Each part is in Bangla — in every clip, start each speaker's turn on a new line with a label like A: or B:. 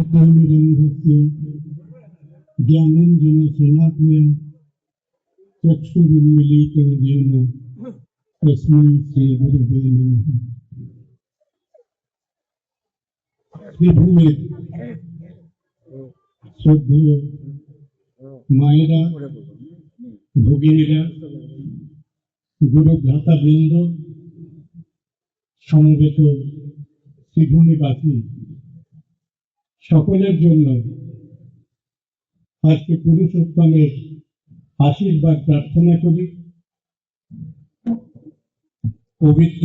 A: ज्ञानेन्द्रस्य शलाकया चक्षुरुन्मीलितं येन तस्मै श्रीगुरवे नमः। শ্রীভূমির শ্রদ্ধেয় মায়েরা, ভগিনীরা, গুরু ভ্রাতাবৃন্দ, সমবেত শ্রীভূমিবাসী সকলের জন্য আজকে পুরুষোত্তমের আশীর্বাদ প্রার্থনা করি। পবিত্র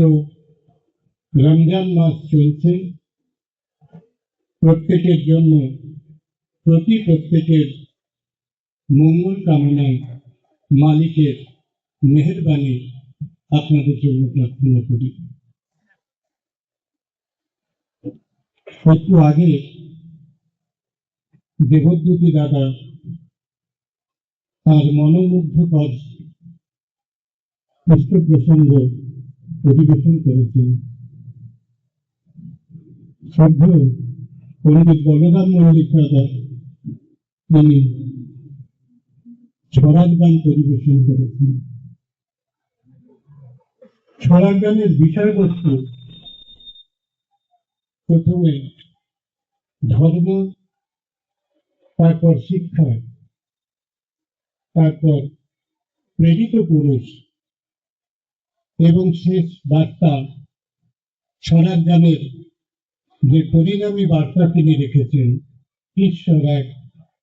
A: রমজান মাস চলছে, প্রত্যেকের জন্য প্রত্যেকের মঙ্গল কামনায় মালিকের মেহেরবানি আপনাদের জন্য প্রার্থনা করি। একটু আগে দেবদ্যুতি দাদা তার মনোমুগ্ধকর কৃষ্ণ প্রসঙ্গ পরিবেশন করেছেন। শ্রদ্ধেয় পণ্ডিত বলরাম মল্লিক দাদা তিনি ছড়ার গান পরিবেশন করেছেন। ছড়ার গানের বিষয়বস্তু প্রথমে ধর্ম, তারপর শিক্ষা, তারপর প্রেরিত পুরুষ এবং শেষ বার্তা। ছড়ার গানের যে পরিণামী বার্তা তিনি রেখেছেন, ঈশ্বর এক,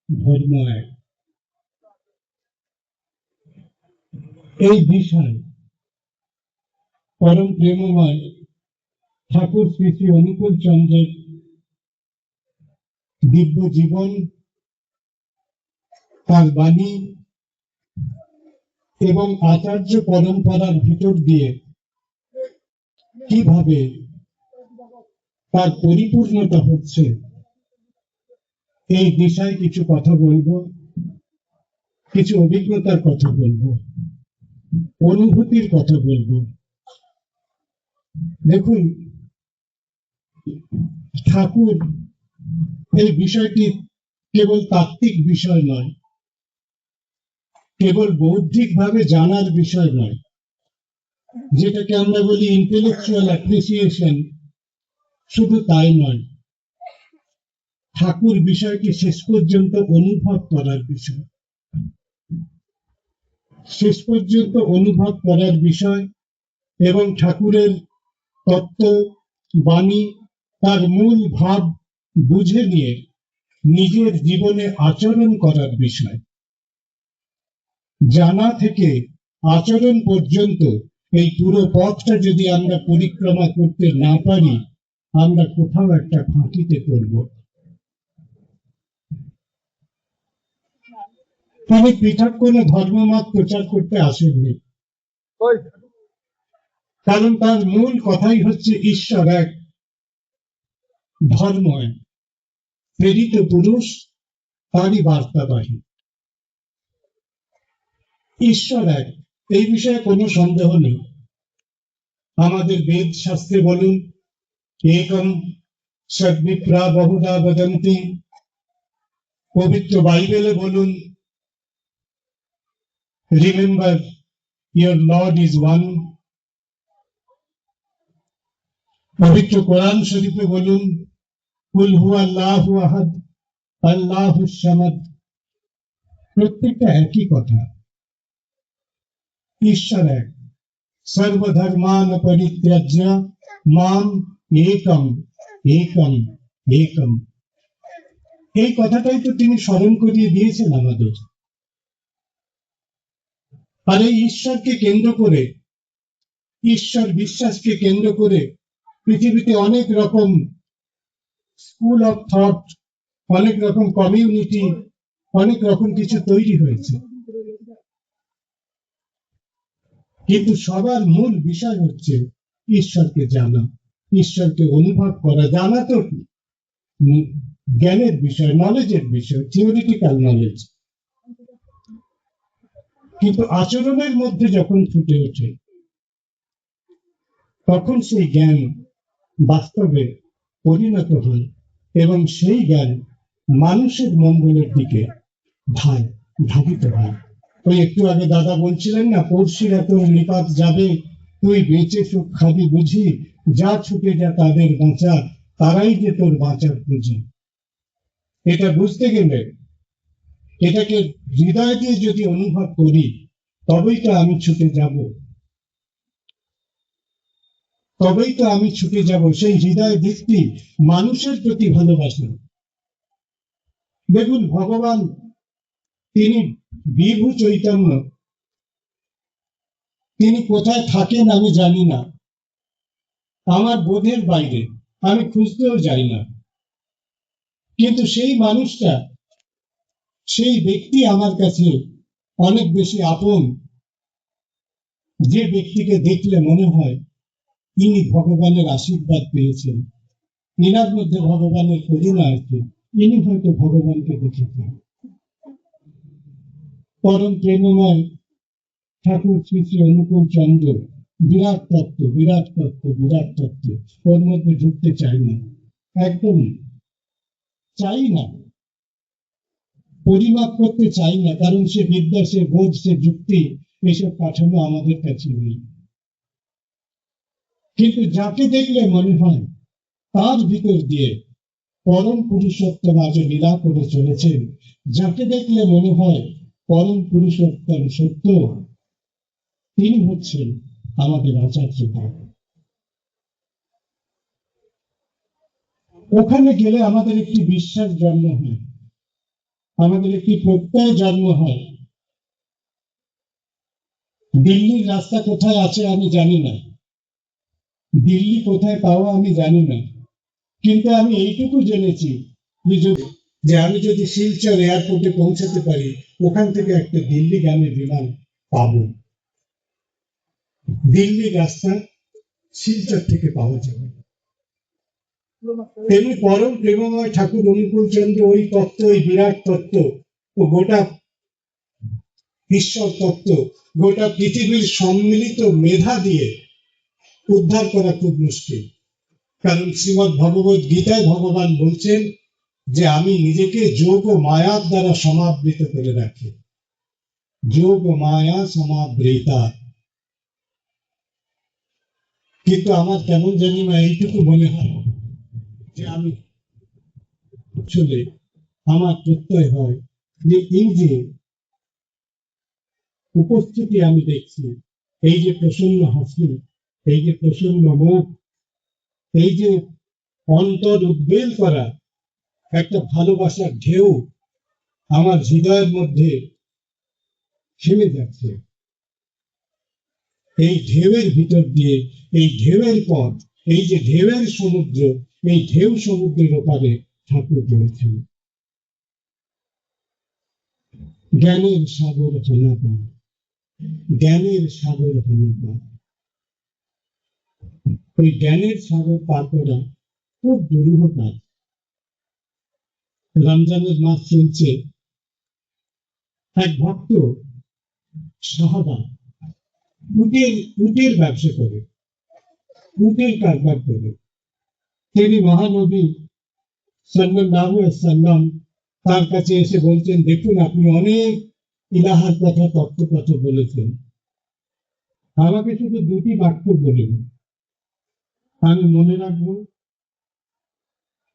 A: ধর্ম এক। এই বিষয় পরম প্রেমময় ঠাকুর শ্রী শ্রী অনুকূল চন্দ্রের দিব্য জীবন, তার বাণী এবং আচার্য পরম্পরার ভিতর দিয়ে কিভাবে তার পরিপূর্ণতা হচ্ছে, এই বিষয়ে কিছু কথা বলবো, কিছু অভিজ্ঞতার কথা বলবো, অনুভূতির কথা বলবো। দেখুন, ঠাকুর এই বিষয়টি কেবল তাত্ত্বিক বিষয় নয়, কেবল বৌদ্ধিক ভাবে জানার বিষয় নয়, যেটাকে আমরা বলি ইন্টেলেকচুয়াল অ্যাপ্রিসিয়েশন, শুধু তাই নয়, ঠাকুর বিষয়টি শেষ পর্যন্ত অনুভব করার বিষয়, শেষ পর্যন্ত অনুভব করার বিষয় এবং ঠাকুরের তত্ত্ব, বাণী, তার মূল ভাব বুঝে নিয়ে নিজের জীবনে আচরণ করার বিষয়। জানা থেকে আচরণ পর্যন্ত এই পুরো পথটা যদি আমরা পরিক্রমা করতে না পারি, আমরা কোথাও একটা ফাঁকিতে পড়ব। তিনি পৃথক কোনো ধর্মমত প্রচার করতে আসেননি, কারণ তার মূল কথাই হচ্ছে ঈশ্বর এক, ধর্ম এক, প্রেরিত পুরুষ তারই বার্তাবাহী। ঈশ্বর এক, এই বিষয়ে কোনো সন্দেহ নেই। আমাদের বেদ শাস্ত্রে বলুন, একম সদ্বিপ্রা বহুধা বদন্তি, পবিত্র বাইবেলে বলুন, remember your Lord is one, পবিত্র কোরআন শরীফে বলুন, কুল হুয়াল্লাহু আহাদ আল্লাহুস সামাদ। প্রত্যেকটা একই কথা, ঈশ্বর এক। সর্বধর্মান পরিত্যাজ্য মাম একম একম একম। এই কথাটাই তো তিনি স্মরণ করিয়ে দিয়েছেন আমাদের। আর এই ঈশ্বরকে কেন্দ্র করে, ঈশ্বর বিশ্বাসকে কেন্দ্র করে পৃথিবীতে অনেক রকম স্কুল অফ থট, অনেক রকম কমিউনিটি, অনেক রকম কিছু তৈরি হয়েছে, কিন্তু সবার মূল বিষয় হচ্ছে ঈশ্বরকে জানা, ঈশ্বরকে অনুভব করা। জানা তো জ্ঞানের বিষয়, নলেজের বিষয়, থিওরিটিক্যাল নলেজ, কিন্তু আচরণের মধ্যে যখন ফুটে ওঠে, তখন সেই জ্ঞান বাস্তবে পরিণত হয় এবং সেই জ্ঞান মানুষের মঙ্গলের দিকে ধাবিত হয়। ওই একটু আগে দাদা বলছিলেন না, পড়শিরা তোর নিপাত যাবে, তুই বেঁচে সুখ খাবি বুঝি, যা ছুটে যা তাদের বাঁচা, তারাই যে তোর বাঁচার পুঁজি। এটা বুঝতে গেলে, এটাকে হৃদয় দিয়ে যদি অনুভব করি, তবেই তো আমি ছুটে যাব, সেই হৃদয় ভিত্তি মানুষের প্রতি ভালোবাসা। দেখুন, ভগবান তিনি বিভু চৈতন্য, তিনি কোথায় থাকেন আমি জানি না, আমার বোধের বাইরে, আমি খুঁজতেও যাই না, কিন্তু সেই মানুষটা, সেই ব্যক্তি আমার কাছে অনেক বেশি আপন, যে ব্যক্তিকে দেখলে মনে হয় ইনি ভগবানের আশীর্বাদ পেয়েছেন, ইনার মধ্যে ভগবানের করুণা আছে, ইনি হয়তো ভগবানকে দেখেছেন। পরম প্রেমময় ঠাকুর শ্রী শ্রী অনুকূল চন্দ্র, বিরাট তত্ত্ব, বিরাট তত্ত্ব, বিরাট তত্ত্ব, ওর মধ্যে ঢুকতে চাই না, একদম চাই না, পরিমাপ করতে চাই না, কারণ সে বিদ্যা, সে বোধ, সে যুক্তি, এসব কাঠামো আমাদের কাছে নেই। কিন্তু যাকে দেখলে মনে হয় তার ভিতর দিয়ে পরম পুরুষোত্তম আজ লীলা করে চলেছেন, যাকে দেখলে মনে হয় পরম পুরুষোত্তম সত্য, তিনি হচ্ছেন আমাদের আচার্য। ওখানে গেলে আমাদের একটি বিশ্বাস জন্ম হয়, আমাদের একটি প্রত্যয় জন্ম হয়। দিল্লির রাস্তা কোথায় আছে আমি জানি না, দিল্লি কোথায় পাওয়া আমি জানি না, কিন্তু আমি এইটুকু জেনেছি যে আমি যদি শিলচর এয়ারপোর্টে পৌঁছাতে পারি, ওখান থেকে একটা দিল্লিগামী বিমান পাবো। দিল্লির রাস্তা শিলচর থেকে পাওয়া যাবে। তেমনি পরম প্রেমময় ঠাকুর অনুকূল চন্দ্র ওই তত্ত্ব, ওই বিরাট তত্ত্ব ও গোটা ঈশ্বর তত্ত্ব, গোটা পৃথিবীর সম্মিলিত মেধা দিয়ে উদ্ধার করা খুব মুশকিল। কারণ শ্রীমদ্ ভগবত গীতায় ভগবান বলছেন যে আমি নিজেকে যোগ ও মায়ার দ্বারা সমাবৃত করে রাখি, যোগ ও মায়া সমাবৃতা। কিন্তু আমার কেমন জানি না এইটুকু মনে হয় যে আমি আসলে, আমার প্রত্যয় হয় যে এই যে উপস্থিতি আমি দেখছি, এই যে প্রসন্ন হাসি, এই যে প্রসন্ন মুখ, এই যে অন্তর উদ্বেল করা একটা ভালোবাসার ঢেউ আমার হৃদয়ের মধ্যে থেমে যাচ্ছে, এই ঢেউয়ের ভিতর দিয়ে, এই ঢেউয়ের পথ, এই যে ঢেউয়ের সমুদ্র, এই ঢেউ সমুদ্রের ওপারে ঠাকুর রয়েছেন। জ্ঞানের সাগর হনাপা, জ্ঞানের সাগর হনাপা, ওই জ্ঞানের সাগর পার করা খুব দুরূহ কাজ। রমজানের মাস চলছে, এক ভক্ত সাহাবা উটের ব্যবসা করে, উটের কারবার করে। তিনি মহানবী সাল্লাল্লাহু আলাইহি ওয়াসাল্লাম তার কাছে এসে বলছেন, দেখুন আপনি অনেক ইলাহার কথা, তত্ত্ব কথা বলেছেন, আমাকে শুধু দুটি বাক্য বলুন, আমি মনে রাখবো,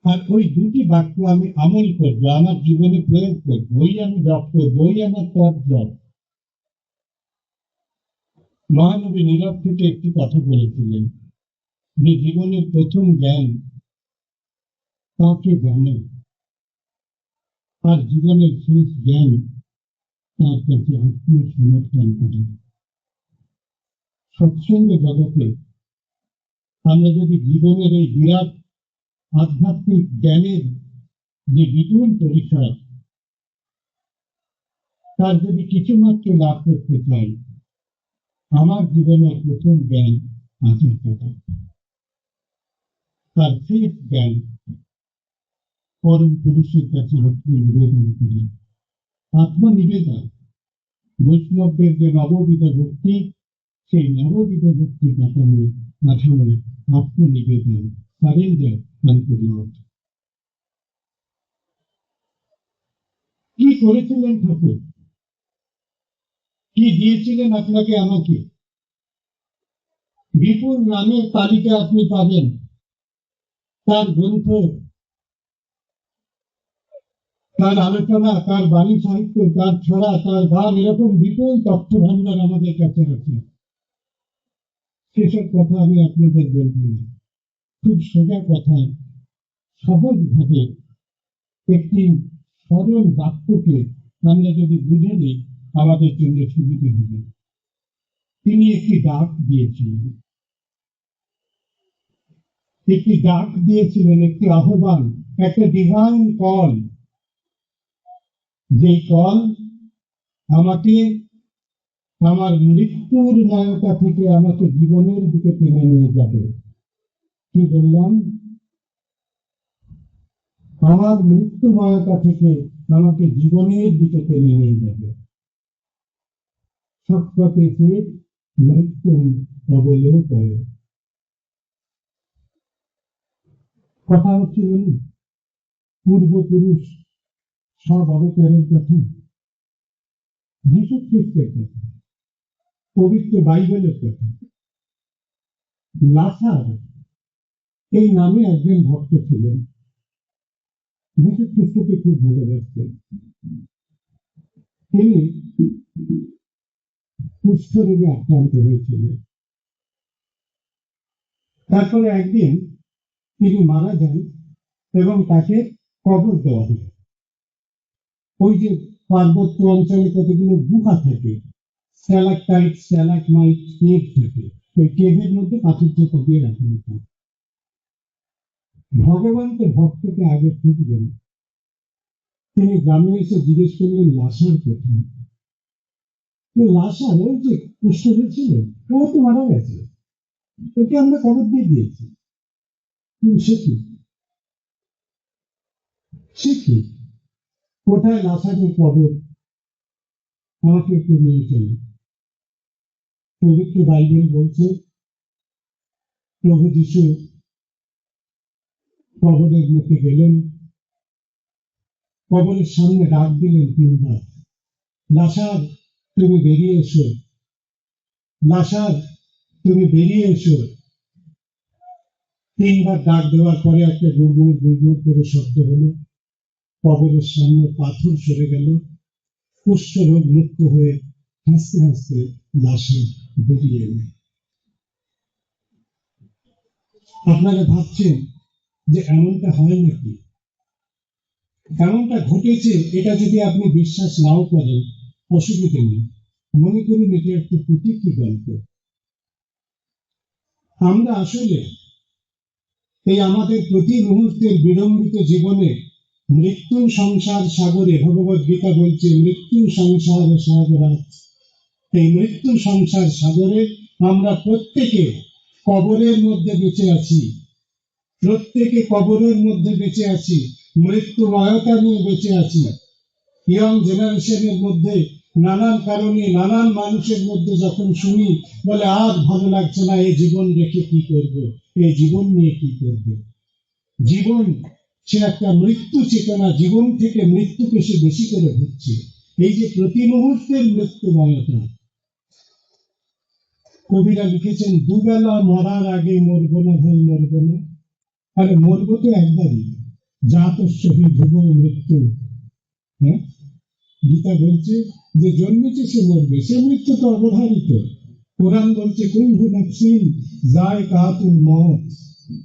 A: আর ওই দুটি বাক্য আমি আমল করবো, আমার জীবনে প্রয়োগ করবো, ওই আমি জপ করবো, ওই আমার টপ জব। মহানবী নীরব থেকে একটি কথা বলেছিলেন যে জীবনের প্রথম জ্ঞান কাউকে জানে, আর জীবনের শেষ জ্ঞান তার কাছে আত্মসমর্পণ করে। সৎসঙ্গ জগতে আমরা যদি জীবনের এই বিরাট আধ্যাত্মিক জ্ঞানের যে বিপুল পরিসর, তার যদি কিছুমাত্র লাভ করতে চাই, আমার জীবনের প্রথম জ্ঞান আচার্যতা, তার শেষ জ্ঞান পরম পুরুষের কাছে ভক্তি নিবেদন করি। আত্মনিবেদন, বৈষ্ণবদের যে নববিধ ভক্তি, সেই নববিধ ভক্তি কাঠামোয় আত্মনিবেদন, সারেন্ডার আনটু লর্ড। করেছিলেন ঠাকুর, কি দিয়েছিলেন আপনাকে আমাকে? বিপুল নামের তালিকা আপনি পাবেন, তার গ্রন্থ, তার আলোচনা, তার বাণী সাহিত্য, তার ছড়া, তার গান, এরকম বিপুল তথ্য ভান্ডার আমাদের কাছে আছে। সেসব কথা আমি আপনাদের বলবো না, খুব সোজা কথা, সহজ ভাবে একটি সরল বাক্যকে আমরা যদি বুঝে নিই আমাদের জন্য সুবিধে হবে। তিনি একটি ডাক দিয়েছিলেন, একটি ডাক দিয়েছিলেন, একটি আহ্বান, একটা ডিভাইন কল। যে কল আমাকে আমার মৃত্যুর নায়তা থেকে আমাকে জীবনের দিকে টেনে নিয়ে যাবে। কি বললাম? আমার মৃত্যুময়তা থেকে আমাকে জীবনের দিকে টেনে নিয়ে যাবে। সত্যকে সে মৃত্যু অবলোকয়। কথা হচ্ছে পূর্বপুরুষ সব অবতারের কথা, যীশু খ্রিস্টের কথা, পবিত্র বাইবেলের কথা। লাসার এই নামে একজন ভক্ত ছিলেন, যীশু খ্রিস্টকে খুব ভালোবাসতেন। তিনি কুষ্ঠরোগে আক্রান্ত হয়েছিলেন। তারপরে একদিন তিনি মারা যান এবং তাকে কবর দেওয়া হয়। ওই যে পার্বত্য অঞ্চলে কতগুলো গুহা থাকে, স্ট্যালাকটাইট, স্ট্যালাকমাইট, কেভ থাকে, ওই কেভের মধ্যে পাথর চাপা দিয়ে রাখা হতো। ভগবান তো ভক্তকে আগে খুঁজবেন। তিনি গ্রামে এসে জিজ্ঞেস করলেন লাসার কোথায়? লাসার ওই যে কুষ্ঠ হয়েছিল, ও তো মারা গেছে, ওকে আমরা কবর দিয়ে দিয়েছি। সে কি? সে কি? কোথায় লাসারের কবর? আমাকে একটু নিয়ে চলুন। পবিত্র বাইবেল বলছে প্রভু যীশু কবরের মুখে গেলেন, কবরের সামনে ডাক দিলেন তিনবার, লাসার তুমি বেরিয়ে এসো, লাসার তুমি বেরিয়ে এসো। তিনবার ডাক দেওয়ার পরে একটা গুড়গুড় গুড়গুড় করে শব্দ হলো, কবরের সামনে পাথর সরে গেল, কুষ্ঠ রোগ মুক্ত হয়ে হাসতে হাসতে লাসার বেরিয়ে এল। আপনারা ভাবছেন যে এমনটা হয় নাকি? এমনটা ঘটেছে, এটা যদি আপনি বিশ্বাস নাও করেন অসুবিধা নেই, মনে করুন এটা একটা প্রতীকী গল্প। আমরা আসলে এই আমাদের প্রতি মুহূর্তের বিড়ম্বিত জীবনে মৃত্যু সংসার সাগরে, ভগবত গীতা বলছে মৃত্যু সংসার সাগরাত, এই মৃত্যু সংসার সাগরে আমরা প্রত্যেকে কবরের মধ্যে বেঁচে আছি, প্রত্যেকে কবরের মধ্যে বেঁচে আছি, মৃত্যুময়তা নিয়ে বেঁচে আছি। ইয়ং জেনারেশনের মধ্যে নানান কারণে নানান মানুষের মধ্যে যখন শুনি বলে আর ভালো লাগছে না, এই জীবন রেখে কি করব, এই জীবন নিয়ে কি করব। জীবন সে একটা মৃত্যু চেতনা, জীবন থেকে মৃত্যুকে সে বেশি করে ভুগছে। এই যে প্রতি মুহূর্তের মৃত্যুময়তা, কবিরা লিখেছেন দুবেলা মরার আগে মরবো না ভাই, মরবো না। আরে মরবো তো একবারই, জাতস্য হি ধ্রুব মৃত্যু। হ্যাঁ, গীতা বলছে যে জন্মেছে সে মরবে, সে মৃত্যু তো অবধারিত। কোরআন বলছে কুল্লু নাফসিন যায়কাতুল মউত,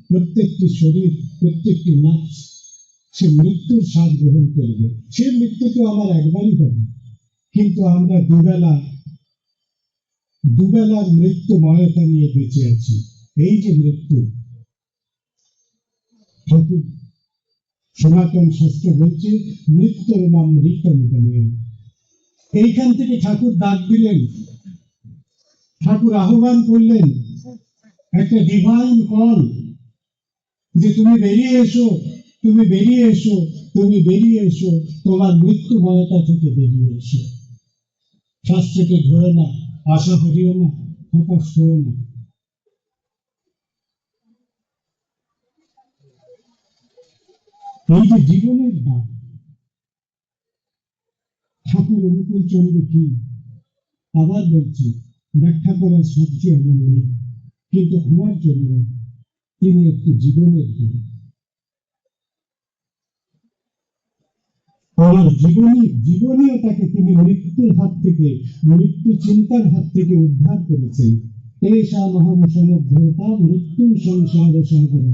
A: প্রত্যেকটি শরীর, প্রত্যেকটি নফস সে মৃত্যুর স্বাদ গ্রহণ করবে। সে মৃত্যু তো আমার একবারই হবে, কিন্তু আমরা দুবেলার মৃত্যুময়তা নিয়ে বেঁচে আছি। এই যে মৃত্যু, সনাতন শাস্ত্র বলছে মৃত্যুর নাম মৃতম গময়। এইখান থেকে ঠাকুর ডাক দিলেন, ঠাকুর আহ্বান করলেন, একটা ডিভাইন কল, যে তুমি বেরিয়ে এসো, তুমি বেরিয়ে এসো, তুমি বেরিয়ে এসো, তোমার মৃত্যুময়তা থেকে বেরিয়ে এসো। শাস্ত্রকে ধরো না, আশা করিও না, হতাশ হও না। এই যে জীবনের ডাক, ঠাকুর অনুকূল চন্দ্র কি? আবার বলছি, ব্যাখ্যা করার শক্তি আমার নেই, কিন্তু আমার জন্য তিনি একটি জীবনের গুরু। আমার জীবনীও তাকে তিনি মৃত্যুর হাত থেকে, মৃত্যু চিন্তার হাত থেকে উদ্ধার করেছেন। এষা মহান সমুদ্রতা মৃত্যু সংসার সাগর,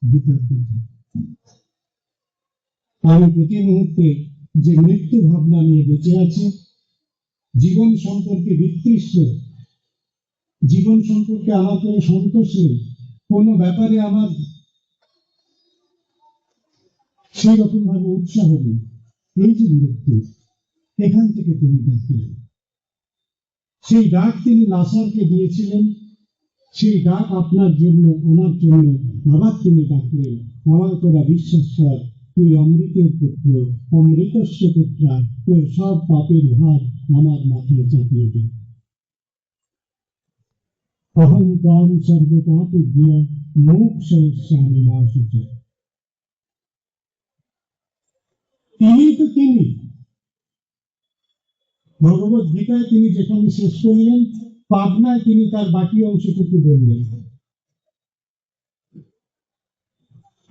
A: গীতার কথা। আমি প্রতি মুহূর্তে যে মৃত্যু ভাবনা নিয়ে বেঁচে আছি, জীবন সম্পর্কে বিতৃষ্ণ, জীবন সম্পর্কে আমার কোনো সন্তোষ নেই, কোনো ব্যাপারে আমার সেই রকম ভাবে উৎসাহ নেই, এই যে মৃত্যু, এখান থেকে তিনি ডাকলেন। সেই ডাক তিনি লাসারকে দিয়েছিলেন, সেই ডাক আপনার জন্য, আমার জন্য আবার তিনি ডাকলেন। আমার তোরা বিশ্বাস কর, তুই অমৃতের পুত্র, অমৃতস্য পুত্রা, তোর সব পাপের ভার আমার মাথায় চাপিয়ে দিই। অহং ত্বাং সর্বপাপেভ্য মোক্ষয়িষ্যামি মা শুচি। তিনি তো তিনি। ভগবত গীতায় তিনি যেখানে শেষ করলেন, পাবনায় তিনি তার বাকি অংশটুকু বললেন,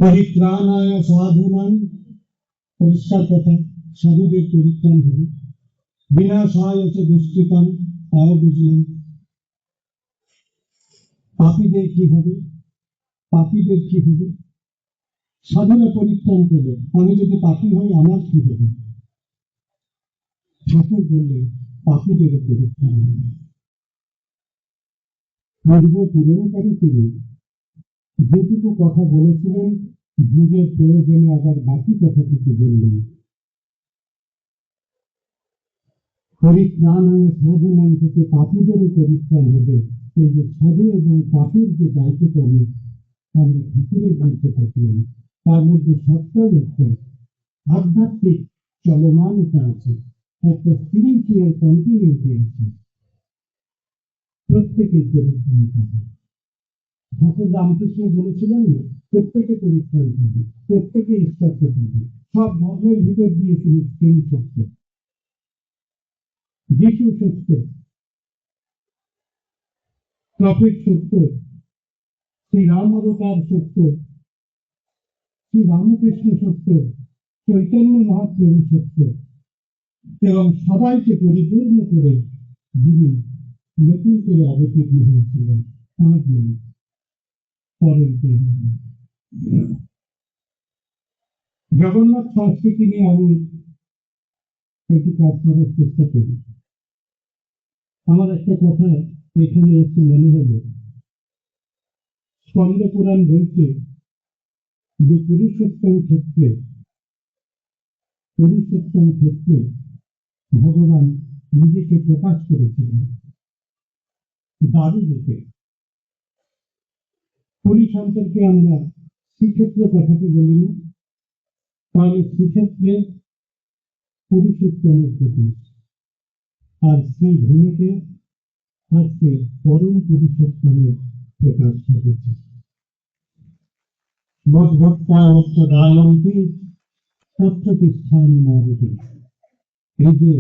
A: পরিত্রাণায় সাধুনাং, পরিষ্কার কথা, সাধুদের পরিত্রাণ হবে, বিনাশায় চ দুষ্কৃতাং, তাও বুঝলাম। পাপীদের কি হবে? পাপীদের কি হবে? সাধুরা পরিত্রাণ পেলে, আমি যদি পাপী হই আমার কি হবে? ঠাকুর বললেন পাপীদের পরিত্রাণ হবে। পূর্ব পূরণকারী তিনি যেটুকু কথা বলেছিলেন, যুগের প্রয়োজনে আবার বাকি কথাটুকু বললেন। পরিত্রাণায় সাধুনাং থেকে পাপীদেরও পরিত্রাণ হবে। এই যে সাধু এবং পাপীর যে দায়িত্বকর্ম আমরা ঠাকুরের দায়িত্ব থাকলাম, তার মধ্যে সবটাই একটা আধ্যাত্মিক চলমানতা আছে, একটা স্পিরিচুয়াল কন্টিনিউটি আছে। প্রত্যেকের পরিত্রাণ পাবে। ঠাকুর রামকৃষ্ণ বলেছিলেন না, প্রত্যেকে পরিত্রাণ পাবে, প্রত্যেকে ঈশ্বরকে পাবে। সব ধর্মের ভিতর দিয়ে তিনি সত্য, যিশু সত্য, প্রফেট সত্য, শ্রী রাম অবতার সত্য, শ্রী রামকৃষ্ণ সত্য, চৈতন্য মহাপ্রভু সত্য, এবং সবাইকে পরিপূর্ণ করে যিনি নতুন করে অবতীর্ণ হয়েছিলেন তাঁর জন্য পরম প্রেম। জগন্নাথ সংস্কৃতি নিয়ে আমি একটু কাজ করার চেষ্টা করি। আমার একটা কথা এখানে একটু মনে হলো, স্কন্দ পুরাণ বলছে যে পুরুষোত্তম ক্ষেত্রে ভগবান নিজেকে প্রকাশ করেছিলেন দারু রূপে। পুরী সম্পর্কে আমরা শ্রীক্ষেত্র কথাকে বলি না, তাহলে শ্রীক্ষেত্রে পুরুষোত্তমের প্রতীক, আর সেই ভূমিতে আজকে পরম পুরুষোত্তমের প্রকাশ ঘটেছে। মদ্ভক্তায়ত্ত গায়ন্তি তত্ত্বতিষ্ঠানি মারুতি। এই যে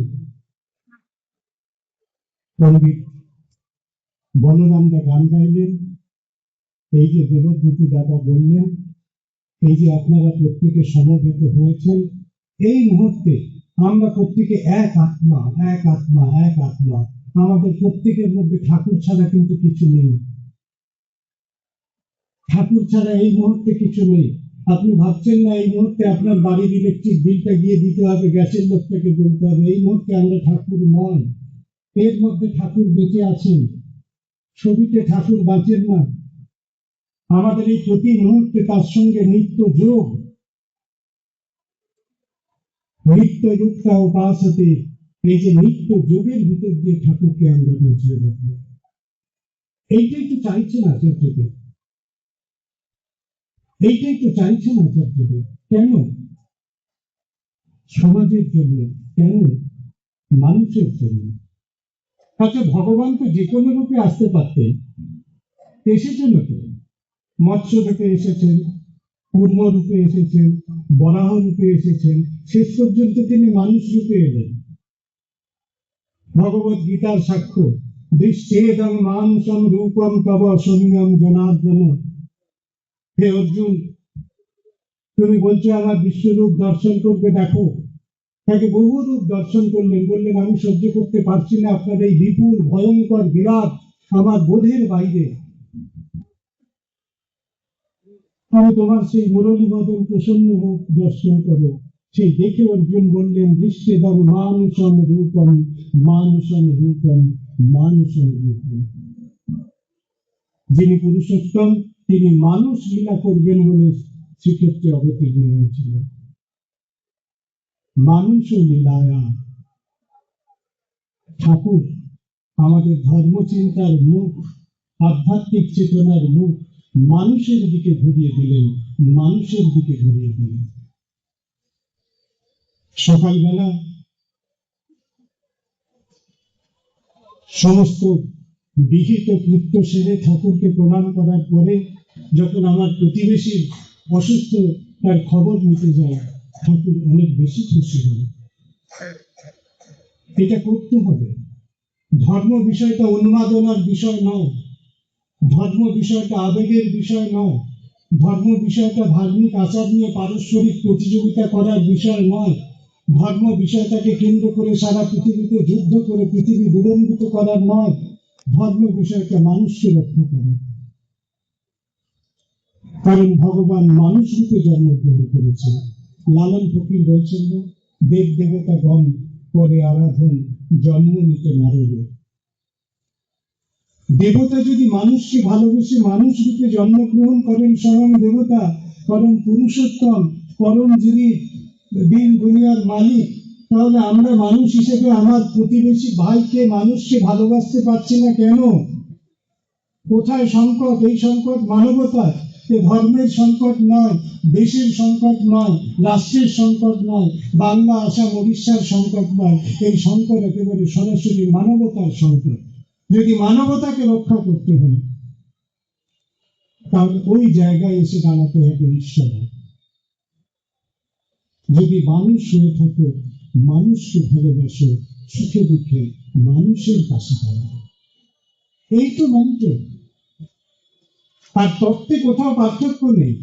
A: পণ্ডিত বলরামদা গান গাইলেন, এই যে দেবজ্যোতি দাদা বললেন, এই যে আপনারা প্রত্যেকে সমবেত হয়েছেন, এই মুহূর্তে আমরা প্রত্যেকে এক আত্মা, এক আত্মা, এক আত্মা। আমাদের প্রত্যেকের মধ্যে ঠাকুর ছাড়া কিন্তু কিছু নেই। ঠাকুর ছাড়া এই মুহূর্তে কিছু নেই। আপনি ভাবছেন না এই মুহূর্তে আপনার বাড়ির ইলেকট্রিক বিলটা গিয়ে দিতে হবে, গ্যাসের লোকটাকে বলতে হবে। এই মুহূর্তে আমরা ঠাকুর নয়, এর মধ্যে ঠাকুর বেঁচে আছেন। ছবিতে ঠাকুর বাঁচেন না। আমাদের এই প্রতি মুহূর্তে তার সঙ্গে নিত্য যোগ, নিত্য যুক্তা উপাসতে, এই যে নিত্য যোগের ভিতর দিয়ে ঠাকুরকে আমরা বাঁচিয়ে রাখবো। এইটাই তো চাইছেন আচার্যদেব, এইটাই তো চাইছেন আচার্যদেব। কেন? সমাজের জন্য, কেন? মানুষের জন্য। আচ্ছা, ভগবান তো যে কোনো রূপে আসতে পারতেন, এসেছেন তো, মৎস্য রূপে এসেছেন, পূর্ণ রূপে এসেছেন, বরাহ রূপে এসেছেন, শেষ পর্যন্ত তিনি মানুষ রূপে এলেন। ভগবত গীতার সাক্ষ্য, দৃশ্যেদং মানুষম রূপম তব সৌম্যম জনার্দন। হে অর্জুন, তুমি বলছো আমার বিশ্বরূপ দর্শন করবে, দেখো। তাকে বহু রূপ দর্শন করলেন, বললেন আমি সহ্য করতে পারছি না, আপনার এই বিপুল ভয়ঙ্কর বিরাট আমার বোধের বাইরে। আমি তোমার সেই মুরলী মদন প্রসন্ন রূপ দর্শন করো। সেই দেখে অর্জুন বললেন, দৃশ্যেদং মানুষম রূপম মানুষম রূপম মানুষম রূপম। যিনি পুরুষোত্তম, তিনি মানুষ লীলা করবেন বলে শ্রীক্ষেত্রে অবতীর্ণ হয়েছিলেন। মানুষ লীলায়া। ঠাকুর আমাদের ধর্মচিন্তার মুখ, আধ্যাত্মিক চেতনার মুখ মানুষের দিকে ঘুরিয়ে দিলেন, মানুষের দিকে ঘুরিয়ে দিলেন। সকালবেলা সমস্ত বিহিত কৃত্য সেরে ঠাকুরকে প্রণাম করার পরে যখন আমার প্রতিবেশীর অসুস্থ তার খবর নিতে যায়, ঠাকুর অনেক বেশি খুশি হল। এটা করতে হবে। ধর্ম বিষয়টা উন্মাদনার বিষয় নয়, ধর্ম বিষয়টা আবেগের বিষয় নয়, ধর্ম বিষয়টা ধার্মিক আচার নিয়ে পারস্পরিক প্রতিযোগিতা করার বিষয় নয়, ধর্ম বিষয়টাকে কেন্দ্র করে সারা পৃথিবীতে যুদ্ধ করে পৃথিবী বিলম্বিত করার নয়, ধর্ম বিষয়টা মানুষকে রক্ষা করা। কারণ ভগবান মানুষ রূপে জন্মগ্রহণ করেছে। লালন ফকির বলছেন না, দেব দেবতা গণ করে আরাধন জন্ম নিতে নারবে। দেবতা যদি মানুষকে ভালোবেসে মানুষ রূপে জন্মগ্রহণ করেন, স্বয়ং দেবতা পরম পুরুষোত্তম পরম যিনি দিন দুনিয়ার মালিক, তাহলে আমরা মানুষ হিসেবে আমার প্রতিবেশী ভাইকে মানুষকে ভালোবাসতে পারছি না কেন? কোথায় সংকট? এই সংকট মানবতার, এ ধর্মের সংকট নয়, দেশের সংকট নয়, রাষ্ট্রের সংকট নয়, বাংলা আসাম উড়িষ্যার সংকট নয়, এই সংকট একেবারে সরাসরি মানবতার সংকট। যদি মানবতাকে রক্ষা করতে হয়, তাহলে ওই জায়গায় এসে দাঁড়াতে হবে ঈশ্বর। যদি মানুষ হয়ে থাকে, মানুষকে ভালোবাসো, সুখে দুঃখে মানুষের পাশে দাঁড়াবে, এই তো মন্ত্র। আর তত্ত্বে কোথাও পার্থক্য নেই,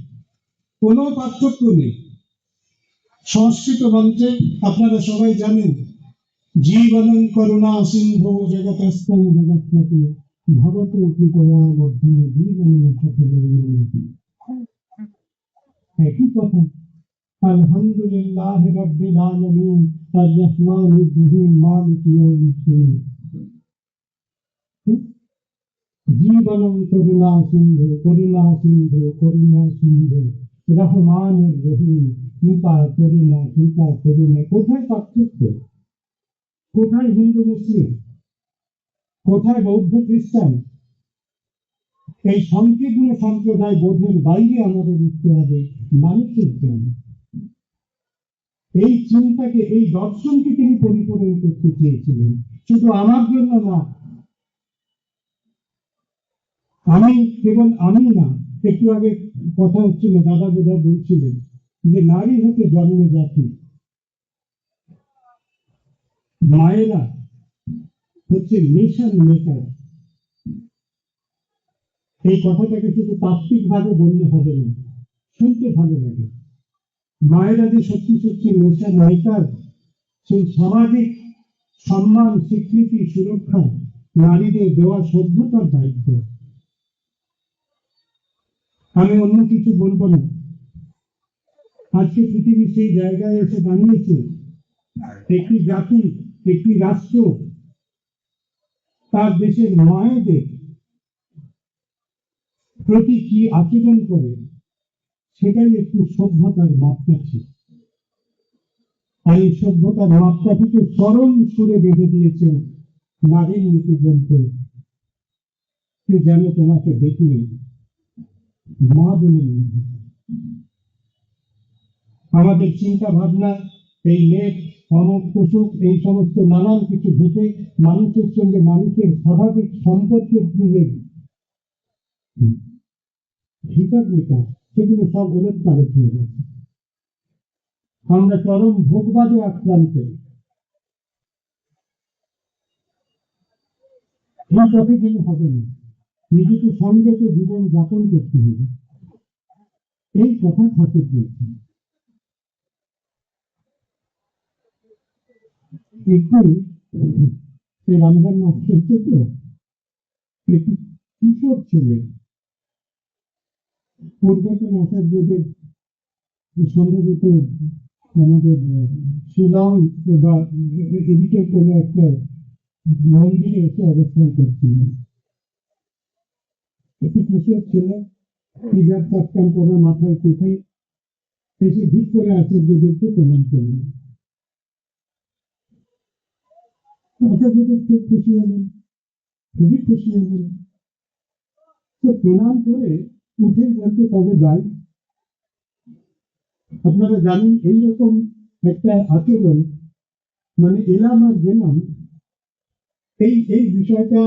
A: কোনো পার্থক্য নেই। সংস্কৃত মন্ত্রে আপনারা সবাই জানেন, জীবনং করুণা সিন্ধু জগতস্থং জগৎপতি ভবতু কৃপয়া মধ্যে জীবনে সকলের উন্নতি। একই কথা, আলহামদুলিল্লাহ রাব্বিল আলামিন আর রহমানির রহিম মালিকি ইয়াউমিদ্দিন। জীবনং করুণা সিন্ধু করুণা সিন্ধু করুণা সিন্ধু রহমানির রহিম কৃপা করুণা কৃপা করুণা। কোথায় পার্থক্য? কোথায় হিন্দু মুসলিম? কোথায় বৌদ্ধ খ্রিস্টান? এই সংকীর্ণ সম্প্রদায় বোধের বাইরে আমাদের উঠতে হবে, মানুষের জন্য। এই চিন্তাকে, এই দর্শনকে তিনি পরিপূরণ করতে চেয়েছিলেন, শুধু আমার জন্য না। আমি কেবল আমি না, একটু আগে কথা হচ্ছিল, দাদা বোধা বলছিলেন যে নারী হতে জন্মে জাতি, মায়েরা হচ্ছে নেশন মেকার। এই কথাটাকে শুধু তাত্ত্বিক ভাবে বললে হবে না, শুনতে ভালো লাগে। মায়েরা যে সত্যি সত্যি নেশন মেকার, সেই সামাজিক সম্মান, স্বীকৃতি, সুরক্ষা নারীদের দেওয়া সভ্যতার দায়িত্ব। আমি অন্য কিছু বলবো না। আজকে পৃথিবী সেই জায়গায় এসে দাঁড়িয়েছে, একটি জাতি, একটি রাষ্ট্র তার দেশের মায়েদের প্রতি কি আচরণ করে, সেটাই একটি সভ্যতার মাপকাঠি। আর এই সভ্যতার মাপকাঠিকে চরম সুরে বেঁধে দিয়েছেন নারীর নীতি গ্রন্থে। যেন তোমাকে দেখলে মা বলে মনে হয়। আমাদের চিন্তা ভাবনা এই লেখ, অমুক কুসুক, এই সমস্ত নানান কিছু ভেবে মানুষের সঙ্গে মানুষের স্বাভাবিক সম্পর্কের দিকে হিসাব নিকাশ, সেগুলো সব ওলট পালট হয়ে গেছে। আমরা চরম ভোগবাদে আক্রান্ত। এই পথে গেলে হবে না, নিজেকে সংযত জীবন যাপন করতে হবে, এই কথা ঠাকুর বলছেন। একটু সেই রমজান মাস চলছে তো, একটি কিশোর ছেলে পূর্বতন আচার্যদের সম্ভবত আমাদের শিলং বা এদিকে কোনো একটা মন্দিরে এসে অবস্থান করছিলেন। একটি কিশোর ছেলে হিজাব কাপ্তান পরে মাথায় টুপি এসে ভিড় করে আচার্যদেরকে প্রণাম করলেন। আচার্যদের খুব খুশি হলেন, খুবই খুশি হলেন। তো প্রণাম করে উঠে বলতে তবে যাই। আপনারা জানেন এইরকম একটা আচরণ, মানে এলাম আর গেলাম, এই বিষয়টা,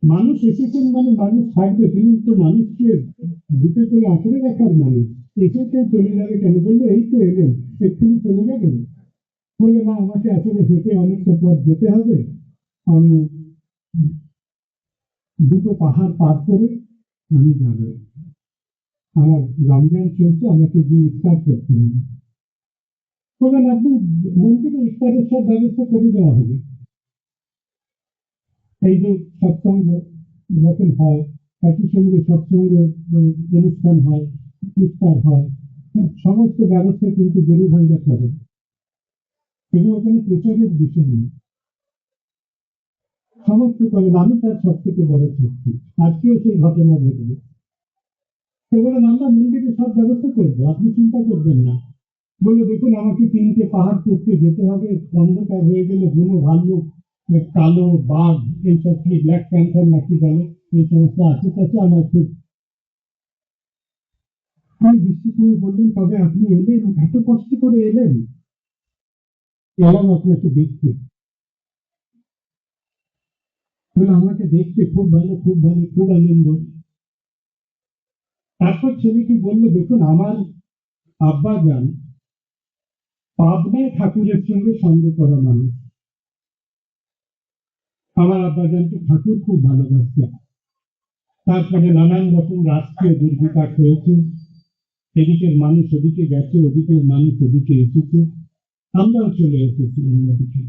A: মানুষ এসেছেন মানে মানুষ থাকবে, তিনি তো মানুষকে বুকে করে আঁকড়ে রাখার মানুষ, এসে চলে যাবে কেন? বললো এই তো এলেন, এক্ষুনি চলে যাবেন? বললো না, আমাকে আসলে হেঁটে অনেকটা পথ যেতে হবে, আমি দুটো পাহাড় পার করে আমি যাবো, আমার রমজান চলছে, আমাকে গিয়ে ইফতার করতে হবে। বললেন আপনি মন্দিরে ইফতারের সব ব্যবস্থা করে দেওয়া হবে। এই যে সৎসঙ্গ যখন হয়, একই সঙ্গে সৎসঙ্গ অনুষ্ঠান হয়, ইফতার হয়, সমস্ত ব্যবস্থা কিন্তু গুরু ভাইরা করে, এগুলো কোনো প্রচারের বিষয় নেই, সমস্ত করেন। আমি তার সব থেকে বড় শক্তি, আজকেও সেই ঘটনা ঘটবে। সেগুলো আমরা মন্দিরে সব ব্যবস্থা করবো, আপনি চিন্তা করবেন না। বলে দেখুন, আমাকে 3টে পাহাড় টপকে যেতে হবে, অন্ধকার হয়ে গেলে বুনো ভাল্লুক, কালো বাঘ, এইসব কি ব্ল্যাক প্যান্থার নাকি বলে, এই সমস্ত আশেপাশে আমার খুব বৃষ্টি করে বললেন, তবে আপনি এলেন, এত কষ্ট করে এলেন, এলাম আপনাকে দেখতে। বলে আমাকে দেখতে খুব ভালো, খুব ভালো, খুব আনন্দ। তারপর ছেলেটি বললো, দেখুন আমার আব্বা যান পাবনায় ঠাকুরের সঙ্গে সঙ্গে করা মানুষ, আমার আব্বাজানকে ঠাকুর খুব ভালোবাসছে। তারপরে নানান রকম রাষ্ট্রীয় দুর্বিপাক হয়েছে, এদিকের মানুষ ওদিকে গেছে, ওদিকের মানুষ ওদিকে এসেছে, আমরাও চলে এসেছি অন্যদিকে।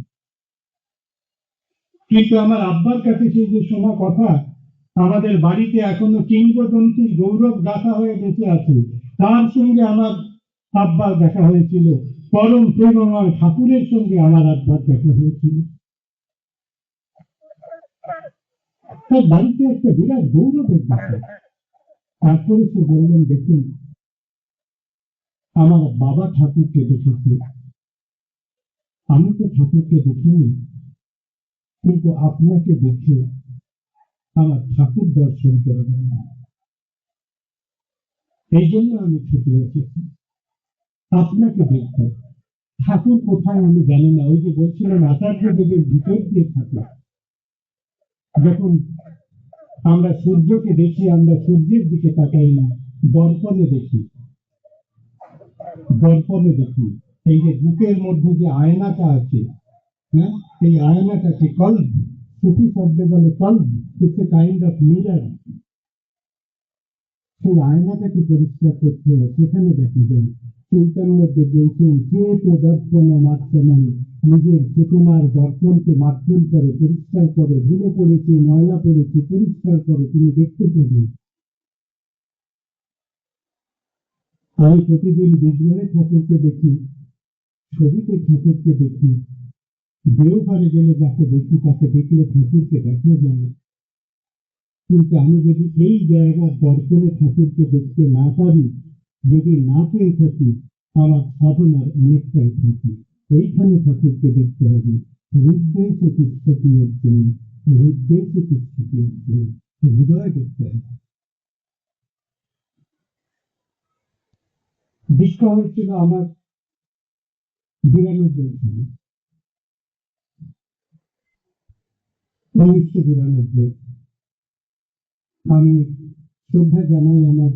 A: কিন্তু আমার আব্বার কাছে সেই যে শোনা কথা, আমাদের বাড়িতে এখনো কিংবদন্তির গৌরব গাথা হয়ে বেঁচে আছে, তার সঙ্গে আমার আব্বার দেখা হয়েছিল, পরম প্রেমময় ঠাকুরের সঙ্গে আমার আব্বার দেখা হয়েছিল। তার বাড়িতে একটা বিরাট গৌরবের বিষয়। তারপরে সে বললেন, দেখুন আমার বাবা ঠাকুরকে দেখেছে, আমি তো ঠাকুরকে দেখিনি, কিন্তু আপনাকে দেখে আমার ঠাকুর দর্শন করে গেল, এই জন্য আমি ছুটে এসেছি আপনাকে দেখতে। ঠাকুর কোথায় আমি জানি না, ওই যে বলছিলাম আচার্যদেবের ভিতর দিয়ে ঠাকুর। যখন আমরা সূর্যকে দেখি, আমরা সূর্যের দিকে তাকাই না, দর্পণে দেখি, দর্পণে দেখি। এই যে বুকের মধ্যে যে আয়নাটা আছে, হ্যাঁ, এই আয়নাটাকে কল্ব, সুফি শব্দে বলে কল্ব, it's a kind of mirror. সেই আয়নাটাকে পরিষ্কার করতে হয়, সেখানে দেখা যায়। চৈতন্যদেব বলছেন, যে তো দর্পণ মাধ্যম, নিজের চেতনার দর্পণকে মাধ্যম করে পরিষ্কার করো, ধুলো পড়েছে, ময়লা পড়েছে, পরিষ্কার করো, তুমি দেখতে পাবে। আমি প্রতিদিন বিগ্রহে ঠাকুরকে দেখি, ছবিতে ঠাকুরকে দেখি, দেওঘরে গেলে যাকে দেখি, তাকে দেখলে ঠাকুরকে দেখা যায়। কিন্তু আমি যদি এই জায়গার দর্শনে ঠাকুরকে দেখতে না পারি, যদি না পেয়ে থাকি, আমার সাধনার অনেকটাই থাকি। এইখানে ঠাকুরকে দেখতে হবে, হৃদয় চিকিৎসতি অর্জন, হৃদয় চিকিৎসতি অর্জন, হৃদয় দেখতে হবে। দীক্ষা হয়েছিল আমার 92 সালে, 1992। আমি শ্রদ্ধা জানাই আমার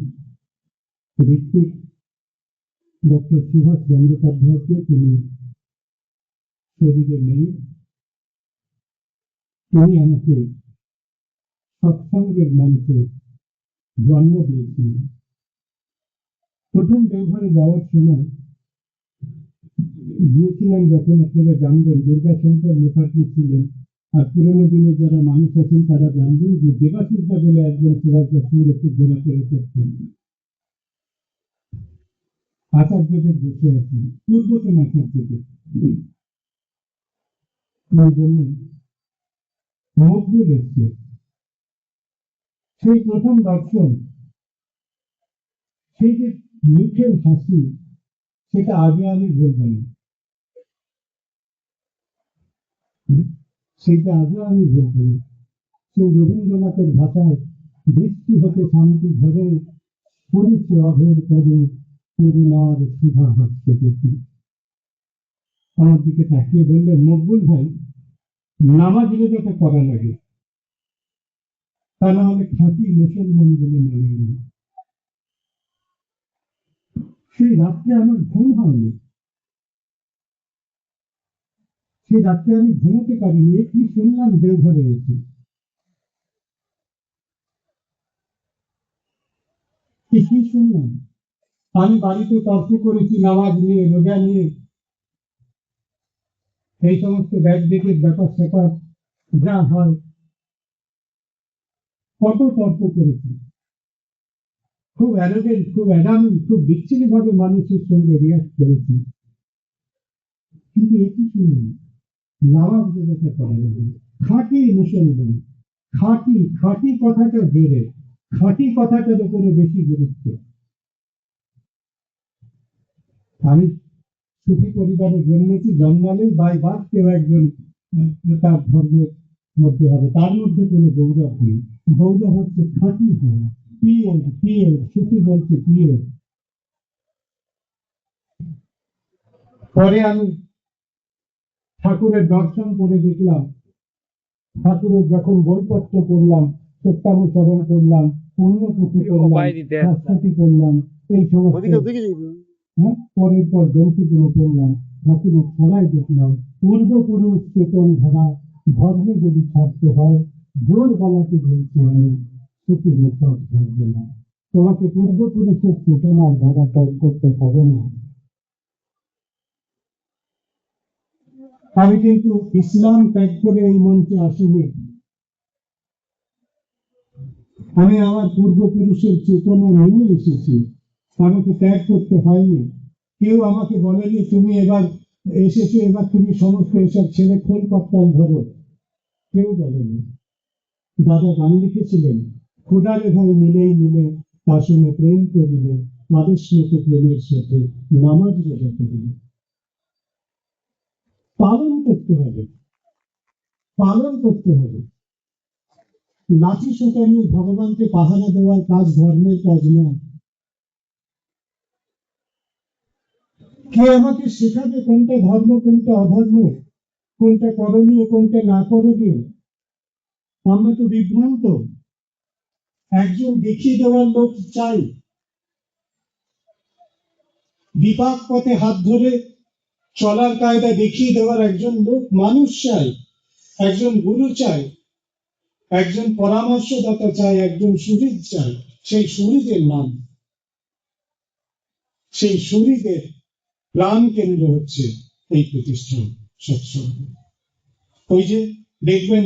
A: ঋত্বিক ডক্টর সুভাষ বন্দ্যোপাধ্যায়কে, তিনি শরীরে নেই, তিনি আমাকে সৎসঙ্গের মঞ্চে জন্ম দিয়েছিলেন। প্রথম দেওঘরে যাওয়ার সময় গিয়েছিলেন যখন আপনারা জানবেন দুর্গাশঙ্কর মুখার্জি ছিলেন। আর পুরোনো দিনে যারা মানুষ আছেন তারা জানবেন যে দেবাশিসদা বলে একজন সুভাষবাবুর একটু ঘোরাফেরা করতেন। আচার্যদের বসে আছেন, পূর্বতন আচার্যদের বললেন মকবুল এসছে। সেই প্রথম দর্শন, সেই যে মুখের হাসি, সেটা আগে আমি বলব না, সেটা আগে আমি বলব না। সেই রবীন্দ্রনাথের ভাষায় বৃষ্টি হতে শান্তি ঘরে পড়েছে অঘোর করে করুণার সুধা হাসতে দেখি। আমার দিকে তাকিয়ে বললেন, মকবুল ভাই, নামাজ রোজাটা করা লাগে, তা না হলে খাঁটি মুসলমান বলে মনে হয়। সেই রাত্রে আমার ঘুম হয়নি, সেই রাত্রে আমি ঘুমোতে পারিনি। কি শুনলাম দেওঘরে এসে, কি শুনলাম। আমি বাড়িতে তর্ক করেছি নামাজ নিয়ে, রোজা নিয়ে, এই সমস্ত ব্যাগদিকের ব্যাপার স্যাপার যা হয়, কত তর্ক করেছি। খুব অ্যারোগেন্ট, খুব অ্যাডামি, খুব বিচ্ছিন্ন ভাবে মানুষের সঙ্গে রিয়াক্ট করেছি। কিন্তু একই শুনুন, নামাজ রোজাটা করা যাবে, খাঁটি মুসলমান, খাঁটি, খাঁটি কথাটা জোরে, খাঁটি কথাটার উপরে বেশি গুরুত্ব। আমি সুফি পরিবারে জন্মেছি, জন্মালেই বাই বাদ কেউ একজন তার ধর্মের মধ্যে হবে, তার মধ্যে কোনো গৌরব নেই। গৌরব হচ্ছে খাঁটি হওয়া, পিওর, পিওর, সুফি বলছে পিওর। পরে আমি ঠাকুরের দর্শন করে দেখলাম, ঠাকুরের যখন বইপত্র পড়লাম, সত্যানুসরণ করলাম, পুণ্যপুঁথি করলাম, শাস্তি করলাম, এই সমস্ত পরের পর গ্রন্থগুলো পড়লাম, ঠাকুরের ছড়াই দেখলাম, পূর্বপুরুষ চেতন ধারা ধর্মে যদি ছাড়তে হয়, জোর গলাতে বলছি আমি, সুখী মেথড থাকবে না। তোমাকে পূর্বপুরুষের চেতনার ধারা ত্যাগ করতে হবে না। আমি কিন্তু ইসলাম ত্যাগ করে এই মঞ্চে আসিনি, আমি আমার পূর্বপুরুষের চেতনা নিয়ে এসেছি, আমাকে ত্যাগ করতে হয়নি। কেউ আমাকে বলেনি তুমি এবার এসেছো, এবার তুমি সমস্ত এসব ছেলে খোল কপ্তান ধরো, কেউ বলেনি। দাদা গান লিখেছিলেন, খোদারে ভাই মিলেই মিলে তার সঙ্গে প্রেম করিলে, আদর্শকে প্রেমের সাথে নামাজ রোজা করিলে। পালন করতে হবে, পালন করতে হবে। লাঠি সোটা নিয়ে ভগবানকে পাহারা দেওয়ার কাজ ধর্মের কাজ নয়। কে আমাকে শেখাবে কোনটা ধর্ম, কোনটা অধর্ম, কোনটা করণীয়, কোনটা না করণীয়? আমরা তো বিভ্রান্ত। একজন দেখিয়ে দেওয়ার লোক চাই, বিপাক পথে হাত ধরে চলার কায়দা দেখিয়ে দেওয়ার একজন লোক মানুষ চাই, একজন গুরু চাই, একজন পরামর্শদাতা চাই, একজন সুহৃদ চাই। সেই সুহৃদের নাম, সেই সুহৃদের প্রাণ কেন্দ্র হচ্ছে এই প্রতিষ্ঠান সৎসঙ্গ। ওই যে দেখবেন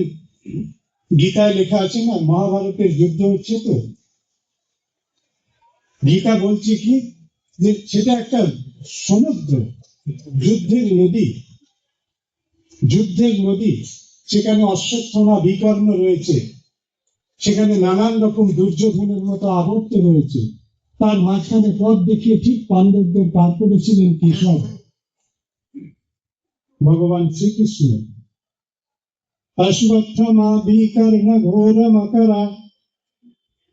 A: গীতায় লেখা আছে না, মহাভারতের যুদ্ধ হচ্ছে, তো গীতা বলছে কি যে সেটা একটা সমুদ্র, যুদ্ধের নদী, যুদ্ধের নদী। সেখানে অশ্বত্থামা বিকর্ণ রয়েছে, সেখানে নানান রকম দুর্যোধনের মতো আবর্ত রয়েছে। তার মাঝখানে পথ দেখিয়ে ঠিক পাণ্ডবদের পার করেছিলেন কৃষ্ণ, ভগবান শ্রীকৃষ্ণ। অশ্বত্থামা বিকর্ণ ঘোর মকরা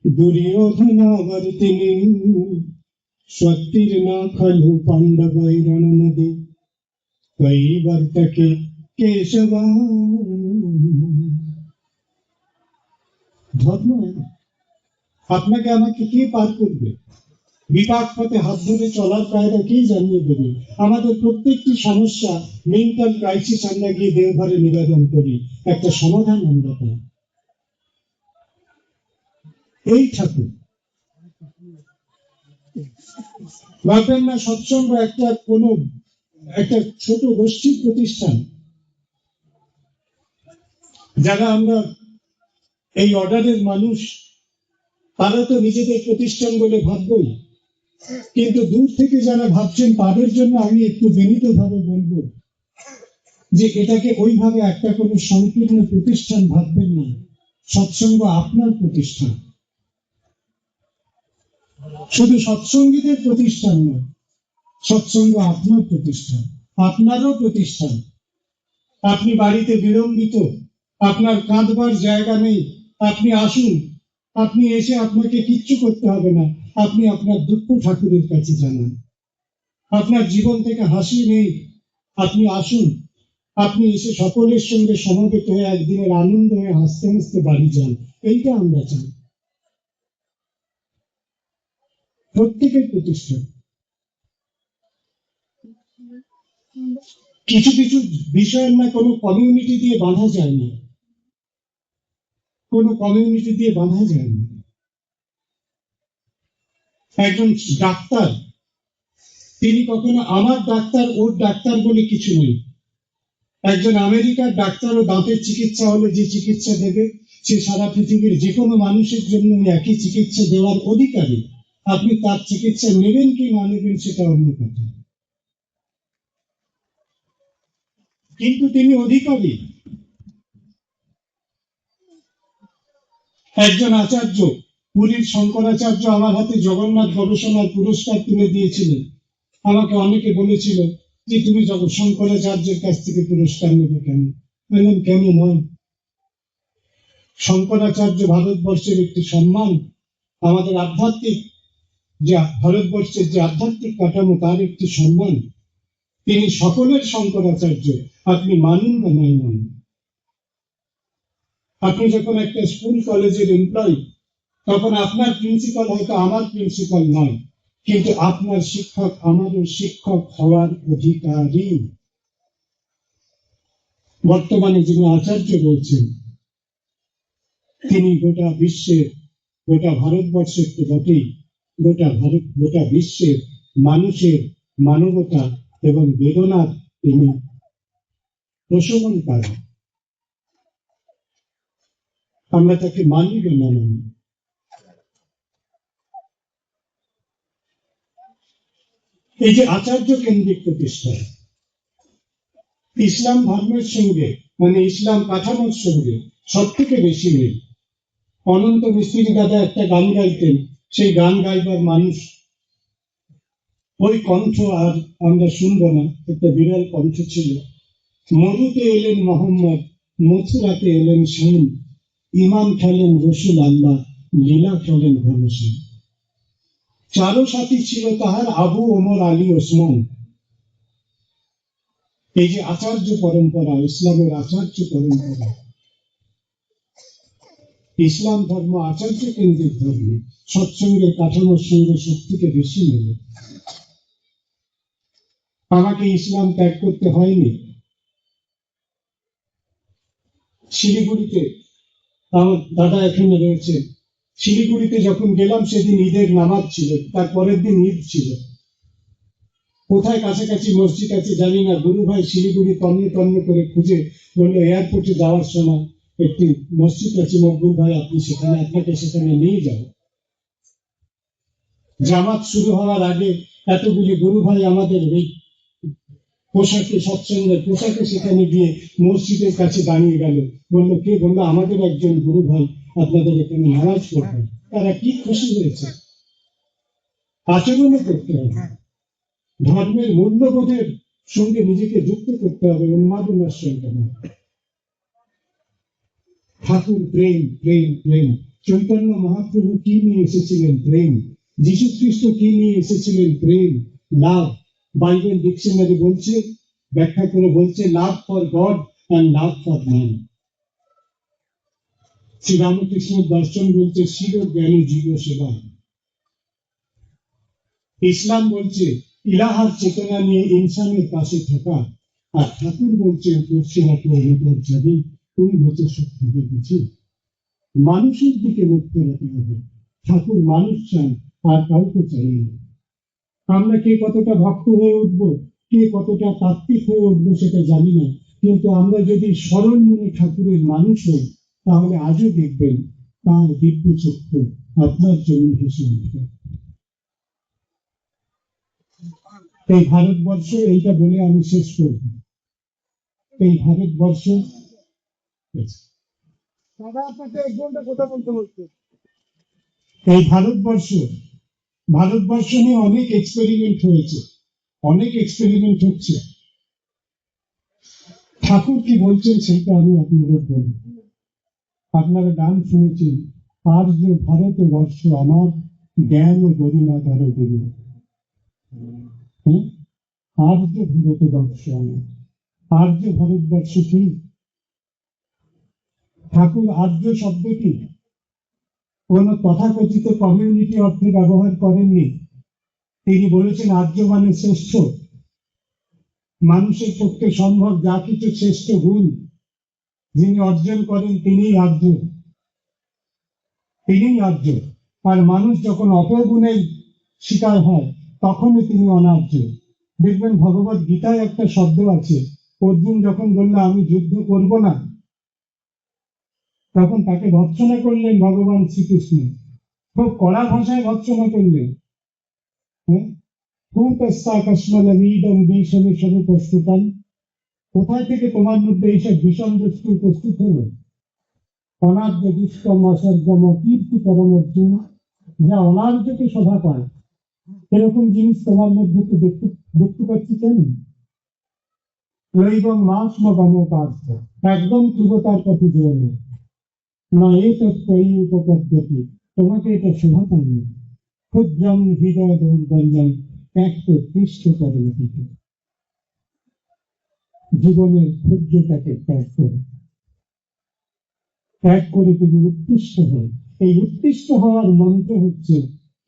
A: দুর্যোধনাবর্তিনী স্বতীর্ণা খলু পাণ্ডবৈরণ নদী কৈবর্তকে কেশব। ধর্ম আপনাকে আমাকে কে পার করবে? বিপাক পথে হাত ধরে চলার কায়দা কে জানিয়ে দেবে? আমাদের প্রত্যেকটি সমস্যা, মেন্টাল ক্রাইসিস আমরা গিয়ে দেওঘরে নিবেদন করি, একটা সমাধান আমরা পাই। এই ঠাকুর। ভাববেন না সৎসঙ্গ একটা ছোট গোষ্ঠীর প্রতিষ্ঠান, যারা আমরা এই অর্ডারের মানুষ, তারা তো নিজেদের প্রতিষ্ঠান বলে ভাববই, কিন্তু দূর থেকে যারা ভাবছেন তাদের জন্য আমি একটু বিনীতভাবে বলবো যে এটাকে ওইভাবে একটা কোনো সংকীর্ণ প্রতিষ্ঠান ভাববেন না। সৎসঙ্গ আপনার প্রতিষ্ঠান, শুধু সৎসঙ্গীদের প্রতিষ্ঠান নয়, সৎসঙ্গ আপনার প্রতিষ্ঠান, আপনারও প্রতিষ্ঠান। আপনি বাড়িতে বিলম্বিত, আপনার কাঁদবার জায়গা নেই, আপনি আসুন। আপনি এসে আপনাকে কিচ্ছু করতে হবে না, আপনি আপনার দুঃখ ঠাকুরের কাছে জানান। আপনার জীবন থেকে হাসি নেই, আপনি আসুন। আপনি এসে সকলের সঙ্গে সমবেত হয়ে একদিনের আনন্দ হয়ে হাসতে হাসতে বাড়ি যান। এইটা আমরা চাই, প্রত্যেকের প্রতিষ্ঠান। কিছু কিছু বিষয়ের না কোনো কমিউনিটি দিয়ে বাঁধা যায় না, কোনো কমিউনিটি দিয়ে বাঁধা যায় না। একজন ডাক্তার, তিনি কখনো আমার ডাক্তার ওর ডাক্তার বলে কিছু নেই। একজন আমেরিকার ডাক্তার ও দাঁতের চিকিৎসা হলে যে চিকিৎসা দেবে, সে সারা পৃথিবীর যে কোনো মানুষের জন্য একই চিকিৎসা দেওয়ার অধিকারী। আপনি তার চিকিৎসা নেবেন কি না নেবেন সেটা অন্য কথা, কিন্তু তিনি অধিকারী। একজন আচার্য, পুরীর শঙ্করাচার্য আমার হাতে জগন্নাথ গবেষণার পুরস্কার তুলে দিয়েছিলেন। আমাকে অনেকে বলেছিল যে তুমি শঙ্করাচার্যের কাছ থেকে পুরস্কার নেবে কেন? বললাম কেন নয়, শঙ্করাচার্য ভারতবর্ষের একটি সম্মান, আমাদের আধ্যাত্মিক ভারতবর্ষের যে আধ্যাত্মিক কাঠামো তার একটি সম্মান। তিনি সকলের শঙ্করাচার্য, আপনি মানুন বা নাই মানুন। আপনি যখন একটা স্কুল কলেজের এমপ্লয়ি, তখন আপনার প্রিন্সিপাল হয়তো আমার প্রিন্সিপাল নয়, কিন্তু আপনার শিক্ষক আমারও শিক্ষক হওয়ার অধিকারী। বর্তমানে যিনি আচার্য রয়েছেন, তিনি গোটা বিশ্বের, গোটা ভারতবর্ষের তো বটেই, গোটা বিশ্বের মানুষের মানবতা এবং বেদনার তিনি প্রশমনকারী। আমরা তাকে মানি বা না মানি। এই যে আচার্য কেন্দ্রিক প্রতিষ্ঠা, ইসলাম ধর্মের সঙ্গে মানে ইসলাম কাঠামোর সঙ্গে সব থেকে বেশি নেই। অনন্ত মিস্ত্রি দাদা একটা গান গাইতেন, সেই গান গাইবার মানুষ, ওই কণ্ঠ আর আমরা শুনবো না, একটা বিরল কণ্ঠ ছিল। মরুতে এলেন মোহাম্মদ, মথুরাতে এলেন শাম, ইমাম খেলেন রসুল আল্লাহ, লীলা খেলেন ঘনশ্যাম। চারো সাথী ছিল তাহার আবু ওমর আলী ওসমান। এই যে আচার্য পরম্পরা, ইসলামের আচার্য পরম্পরা, ইসলাম ধর্ম আচার্য কেন্দ্রিক ধর্ম, সৎসঙ্গের কাঠামোর সঙ্গে সব থেকে বেশি মেলে। আমাকে ইসলাম ত্যাগ করতে হয়নি। শিলিগুড়িতে, আমার দাদা এখানে রয়েছে, শিলিগুড়িতে যখন গেলাম সেদিন ঈদের নামাজ ছিল, তার পরের দিন ঈদ ছিল। কোথায় কাছাকাছি মসজিদ আছে জানি না, গুরু ভাই শিলিগুড়ি তন্ন তন্ন করে খুঁজে বললো এয়ারপোর্টে যাওয়ার সময় একটি মসজিদ আছে, মকবুল ভাই আপনি সেখানে, আপনাকে সেখানে নিয়ে যাও। জামাত শুরু হওয়ার আগে এতগুলি গুরু ভাই আমাদের এই পোশাকে, সৎসঙ্গের পোশাকে সেখানে গিয়ে মসজিদের কাছে দাঁড়িয়ে গেল। বললো কে? বললো আমাদের একজন গুরু ভাই আপনাদের এখানে নামাজ পড়বেন। তারা কি খুশি হয়েছে। আচরণও করতে হবে, ধর্মের মূল্যবোধের সঙ্গে নিজেকে যুক্ত করতে হবে, উন্মাদনার সঙ্গে নয়। ঠাকুর প্রেম, প্রেম, প্রেম। চৈতন্য মহাপ্রভু কি নিয়ে এসেছিলেন? প্রেম। যীশু খ্রিস্ট কি নিয়ে এসেছিলেন? প্রেম, লাভ। বাইবেল ডিকশনারি বলছে, ব্যাখ্যা করে বলছে, love for god and love for man. শ্রীরামকৃষ্ণের দর্শন বলছে শির জ্ঞানী জীব সেবা। ইসলাম বলছে ইলাহার চেতনা নিয়ে ইনসানের পাশে থাকা, আর ঠাকুর বলছে যাবে তুমি হচ্ছে সত্যকে কিছু মানুষের দিকে মুখ ফেরাতে হবে, ঠাকুর মানুষ চান, আর কাউকে চাই না। আমরা কে কতটা ভক্ত হয়ে উঠবো, কে কতটা তাত্ত্বিক হয়ে উঠবো সেটা জানি না, কিন্তু আমরা যদি স্মরণ মনে ঠাকুরের মানুষ হই, তাহলে আজও দেখবেন তার দিব্য চক্ষু আপনার জন্য হেসে উঠবে। এই ভারতবর্ষ, এইটা বলে আমি শেষ করব, এই ভারতবর্ষ, এই ভারতবর্ষ নিয়ে অনেক এক্সপেরিমেন্ট হয়েছে, অনেক এক্সপেরিমেন্ট হচ্ছে। ঠাকুর কি বলছেন সেটা আমি আপনাদের বলি। আপনারা গান শুনেছেন, আর যে ভারতবর্ষ আমার, জ্ঞান ও গরিমা কারো গুরু। আর যে ভারতবর্ষ আমার, আর্য ভারতবর্ষ কি? ঠাকুর আর্য শব্দটি কোন তথাকথিত কমিউনিটি অর্থে ব্যবহার করেননি। তিনি বলেছেন আর্য মানে শ্রেষ্ঠ। মানুষের পক্ষে সম্ভব যা কিছু শ্রেষ্ঠ গুণ যিনি অর্জন করেন তিনিই আর্য, তিনিই আর্য। আর মানুষ যখন অপগুণের শিকার হয় তখনই তিনি অনার্য। দেখবেন ভগবত গীতায় একটা শব্দ আছে, অর্জুন যখন বলল আমি যুদ্ধ করব না, তখন তাকে ভর্ৎসনা করলেন ভগবান শ্রীকৃষ্ণ, খুব কড়া ভাষায় ভর্ৎসনা করলেন। কোথায় থেকে তোমার মধ্যে এইসব ভীষণ দৃষ্টি উপস্থিত হলো? অনার্য দুষ্কর্ম অসর্গম কীর্তি পরম অর্জুন, যা অনার্যকে শোভা পায় এরকম জিনিস তোমার মধ্যে তো দেখতে পাচ্ছি কেন? এবং মাসমগম কার্য, একদম তীব্রতার পথে যেও না, এই তত্ত্ব এই উপপদ্ধতি তোমাকে এটা শোভা পায় না। ক্ষুদ্রম হৃদয় দৌর্বল্যম, একটু পৃষ্ঠ করে দিতে, জীবনের ক্ষুদ্রতাকে ত্যাগ করে তুমি উৎকৃষ্ট হও। এই উৎকৃষ্ট হওয়ার মন্ত্র হচ্ছে,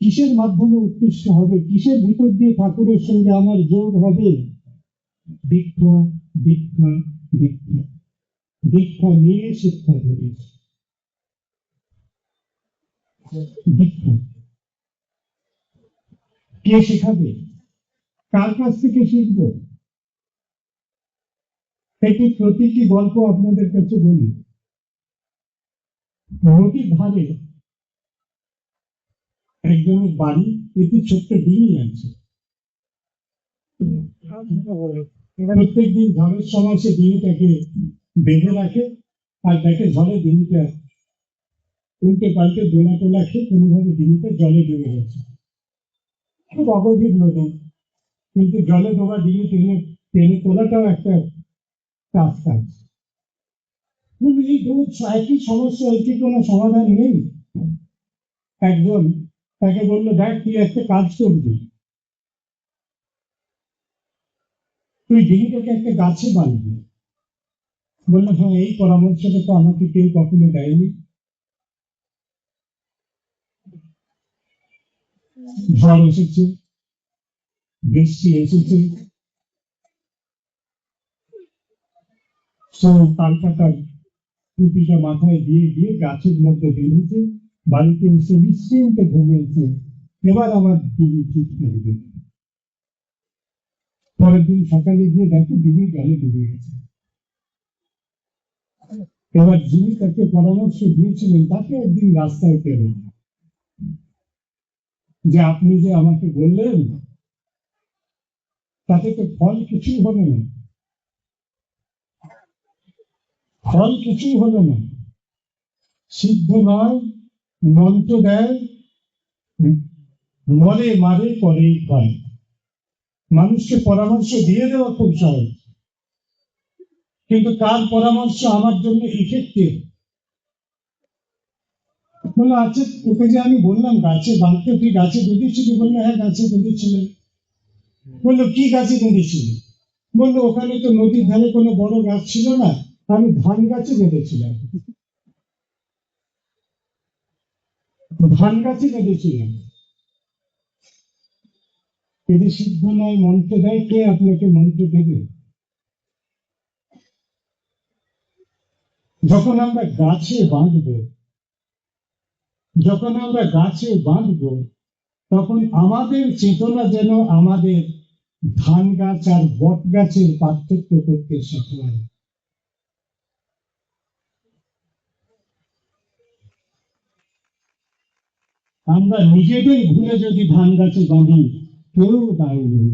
A: কিসের মাধ্যমে উৎকৃষ্ট হবে, কিসের ভিতর দিয়ে ঠাকুরের সঙ্গে আমার যোগ হবে? দীক্ষা, দীক্ষা, দীক্ষা। দীক্ষা নিয়ে শিক্ষা ধরে, দীক্ষা কে শেখাবে, কার কাছ থেকে শিখবো? একটি প্রতীকী গল্প আপনাদের কাছে বলি। নদীর ধারে একজনের বাড়ি, একটি ছোট্ট ডিঙি আছে। প্রত্যেক দিন ঝড়ের সময় সে ডিঙিটাকে বেঁধে রাখে, আর দেখে ঝড়ে ডিঙিটা উল্টে পাল্টে দোলা টোলা খেয়ে কোনোভাবে ডিঙিটা জলে ডুবে গেছে। খুব অগভীর নদী, কিন্তু জলে ডোবা ডিঙি টেনে টেনে তোলাটাও একটা কাজ। কিন্তু এই একই সমস্যা, একই কোনো সমাধান নেই। একজন তাকে বললো, দেখ তুই একটা কাজ করবি, তুই ডিঙিটাকে একটা গাছে বাঁধবি। বললো, হ্যাঁ, এই পরামর্শটা তো আমাকে কেউ কখনো দেয়নি। ঝড় এসেছে, বৃষ্টি এসেছে, সে পাল্টাটার টুপিটা মাথায় দিয়ে দিয়ে গাছের মধ্যে বেঁধেছে, বাড়িতে এসে নিশ্চিন্তে ঘুমিয়েছে, এবার আমার ডিঙি ঠিক থাকবে। পরের দিন সকালে গিয়ে দেখে ডিঙি জলে ডুবে গেছে। এবার যিনি তাকে পরামর্শ দিয়েছিলেন তাকে একদিন রাস্তায় পেলেন, যে আপনি যে আমাকে বললেন তাতে তো ফল কিছুই হলো না, ফল কিছুই হলো না। সিদ্ধ নয়, মন্ত্র দেয়, মরে মারে করেই হয়। মানুষকে পরামর্শ দিয়ে দেওয়া খুব সহজ, কিন্তু কার পরামর্শ আমার জন্য ইফেক্টিভ? বললো, আচ্ছা তোকে যে আমি বললাম গাছে বাঁধতে, তুই গাছে বেঁধেছিলি? বললো, হ্যাঁ, গাছে বেঁধেছিলেন। বললো, কি গাছে বেঁধেছিলি? বললো, ওখানে তো নদীর ধারে কোনো বড় গাছ ছিল না, আমি ধান গাছে বেঁধেছিলাম। ধান গাছে বেঁধেছিলাম। যদি সিদ্ধ নয় মন্ত্র দেয়, কে আপনাকে মন্ত্র দেবে? যখন আমরা গাছে বাঁধবো, যখন আমরা গাছে বাঁধব, তখন আমাদের চেতনা যেন আমাদের ধান গাছ আর বট গাছের পার্থক্য করতে সক্ষম। আমরা নিজেদের ভুলে যদি ধান গাছে বাঁধি, কেউ দায়ী নেই।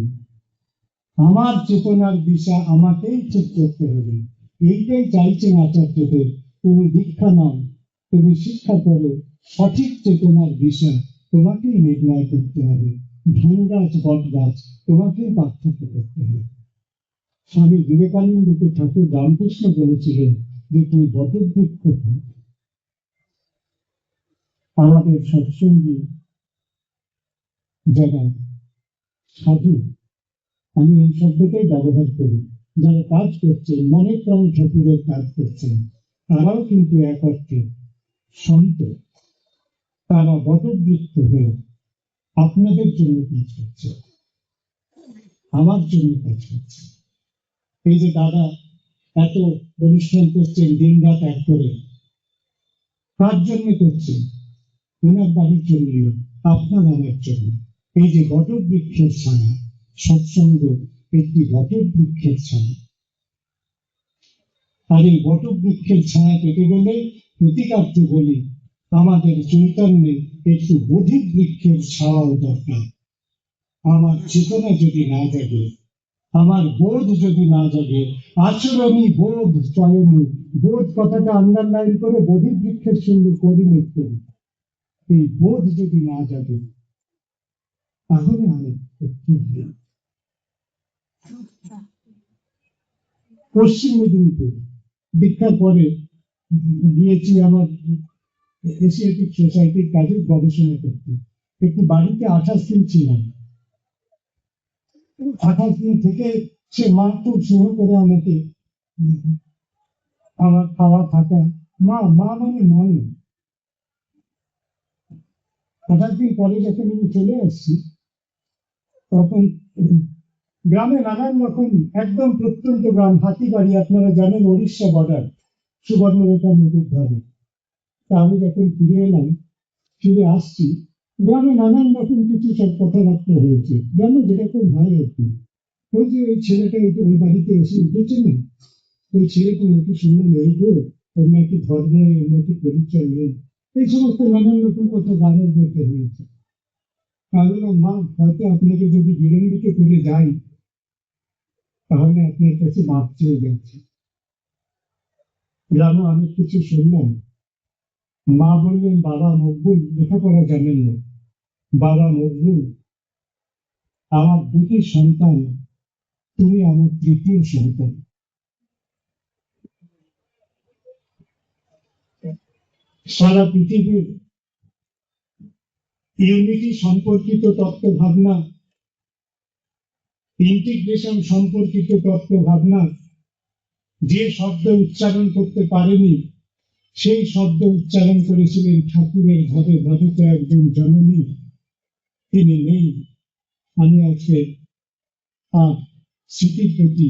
A: আমার চেতনার দিশা আমাকেই ঠিক করতে হবে। এইটাই চাইছেন আচার্যদেব। তুমি দীক্ষা নাও, তুমি শিক্ষা করো, সঠিক চেতনার দিশা তোমাকেই নির্ণয় করতে হবে। ধান গাছ বট গাছ তোমাকেই পার্থক্য করতে হবে। স্বামী বিবেকানন্দকে ঠাকুর রামকৃষ্ণ বলেছিলেন যে তুমি বটবৃক্ষ হও। আমাদের সৎসঙ্গী যারা সাধু, আমি এই শব্দটাই ব্যবহার করি, যারা কাজ করছেন, মনে প্রাণ ঠাকুরের কাজ করছেন, তারাও কিন্তু এক অর্থে সন্ত। তারা বটবৃক্ষ হয়ে আপনাদের জন্য কাজ করছে, আমার জন্য কাজ করছে। এই যে দাদা এত অনুষ্ঠান করছেন দিন রাত এক করে, কার জন্য করছেন? ওনার বাড়ির জন্য, আপনার আমার জন্য। এই যে বটবৃক্ষের ছায়া, সৎসঙ্গ একটি বটবৃক্ষের ছায়া। আর এই বটবৃক্ষের ছায়া কেটে গেলে প্রতিকার্য বলি আমাদের চৈতন্যে একটু বোধিবৃক্ষের ছায়াও দরকার। আমার চেতনা যদি না জাগে, আমার বোধ যদি না জাগে, আচরণী বোধ চয়নী, বোধ কথাটা আন্ডারলাইন করে বোধিবৃক্ষের সঙ্গে কোঅর্ডিনেট করি। এই বোধ যদি না জাগে, তাহলে আমি পশ্চিম মেদিনীপুর দীক্ষার পরে গিয়েছি আমার এশিয়াটিক সোসাইটির কাজে গবেষণা করতে। একটি বাড়িতে 28 দিন ছিলাম। 28 দিন থেকে সে মা খুব স্নেহ করে আমাকে, আমার খাওয়া থাকা, মা মা মানে নয়। 28 দিন পরে যখন আমি চলে আসছি, তখন গ্রামে নানান রকম, একদম প্রত্যন্ত গ্রাম, হাতিবাড়ি, আপনারা জানেন উড়িষ্যা বর্ডার, সুবর্ণরেখার নদীর ধারে। তা আমি যখন ফিরে এলাম, ফিরে আসছি, গ্রামে নানান রকম কিছু সব কথাবার্তা হয়েছে, যেন যেরকম হয় আর কি। ওই যে ওই ছেলেটা ওই বাড়িতে এসে উঠেছে না, ওই ছেলেটা নাকি শুনলাম এই গো, ওর নাকি ধর্ম, ওর নাকি পরিচয় নেই, এই সমস্ত নানান রকম কথা গানের মধ্যে হয়েছে। আমি বললাম, মা হয়তো আপনাকে যদি বিলম্বিত করে যাই, তাহলে আপনার কাছে মাপ চেয়ে যাচ্ছে। গ্রামে অনেক কিছু শুনলাম। মা বললেন, বাবা মকবুল লেখাপড়া জানেন না, বাবা মকবুল আমার দুটি সন্তান, তুমি আমার তৃতীয় সন্তান। সারা পৃথিবীর ইউনিটি সম্পর্কিত তত্ত্ব ভাবনা, ইন্টিগ্রেশন সম্পর্কিত তত্ত্ব ভাবনা যে শব্দ উচ্চারণ করতে পারেনি, সেই শব্দ উচ্চারণ করেছিলেন ঠাকুরের ঘরে ভাবিত একজন জননী। তিনি নেই। আমি আজকে আর স্মৃতির প্রতি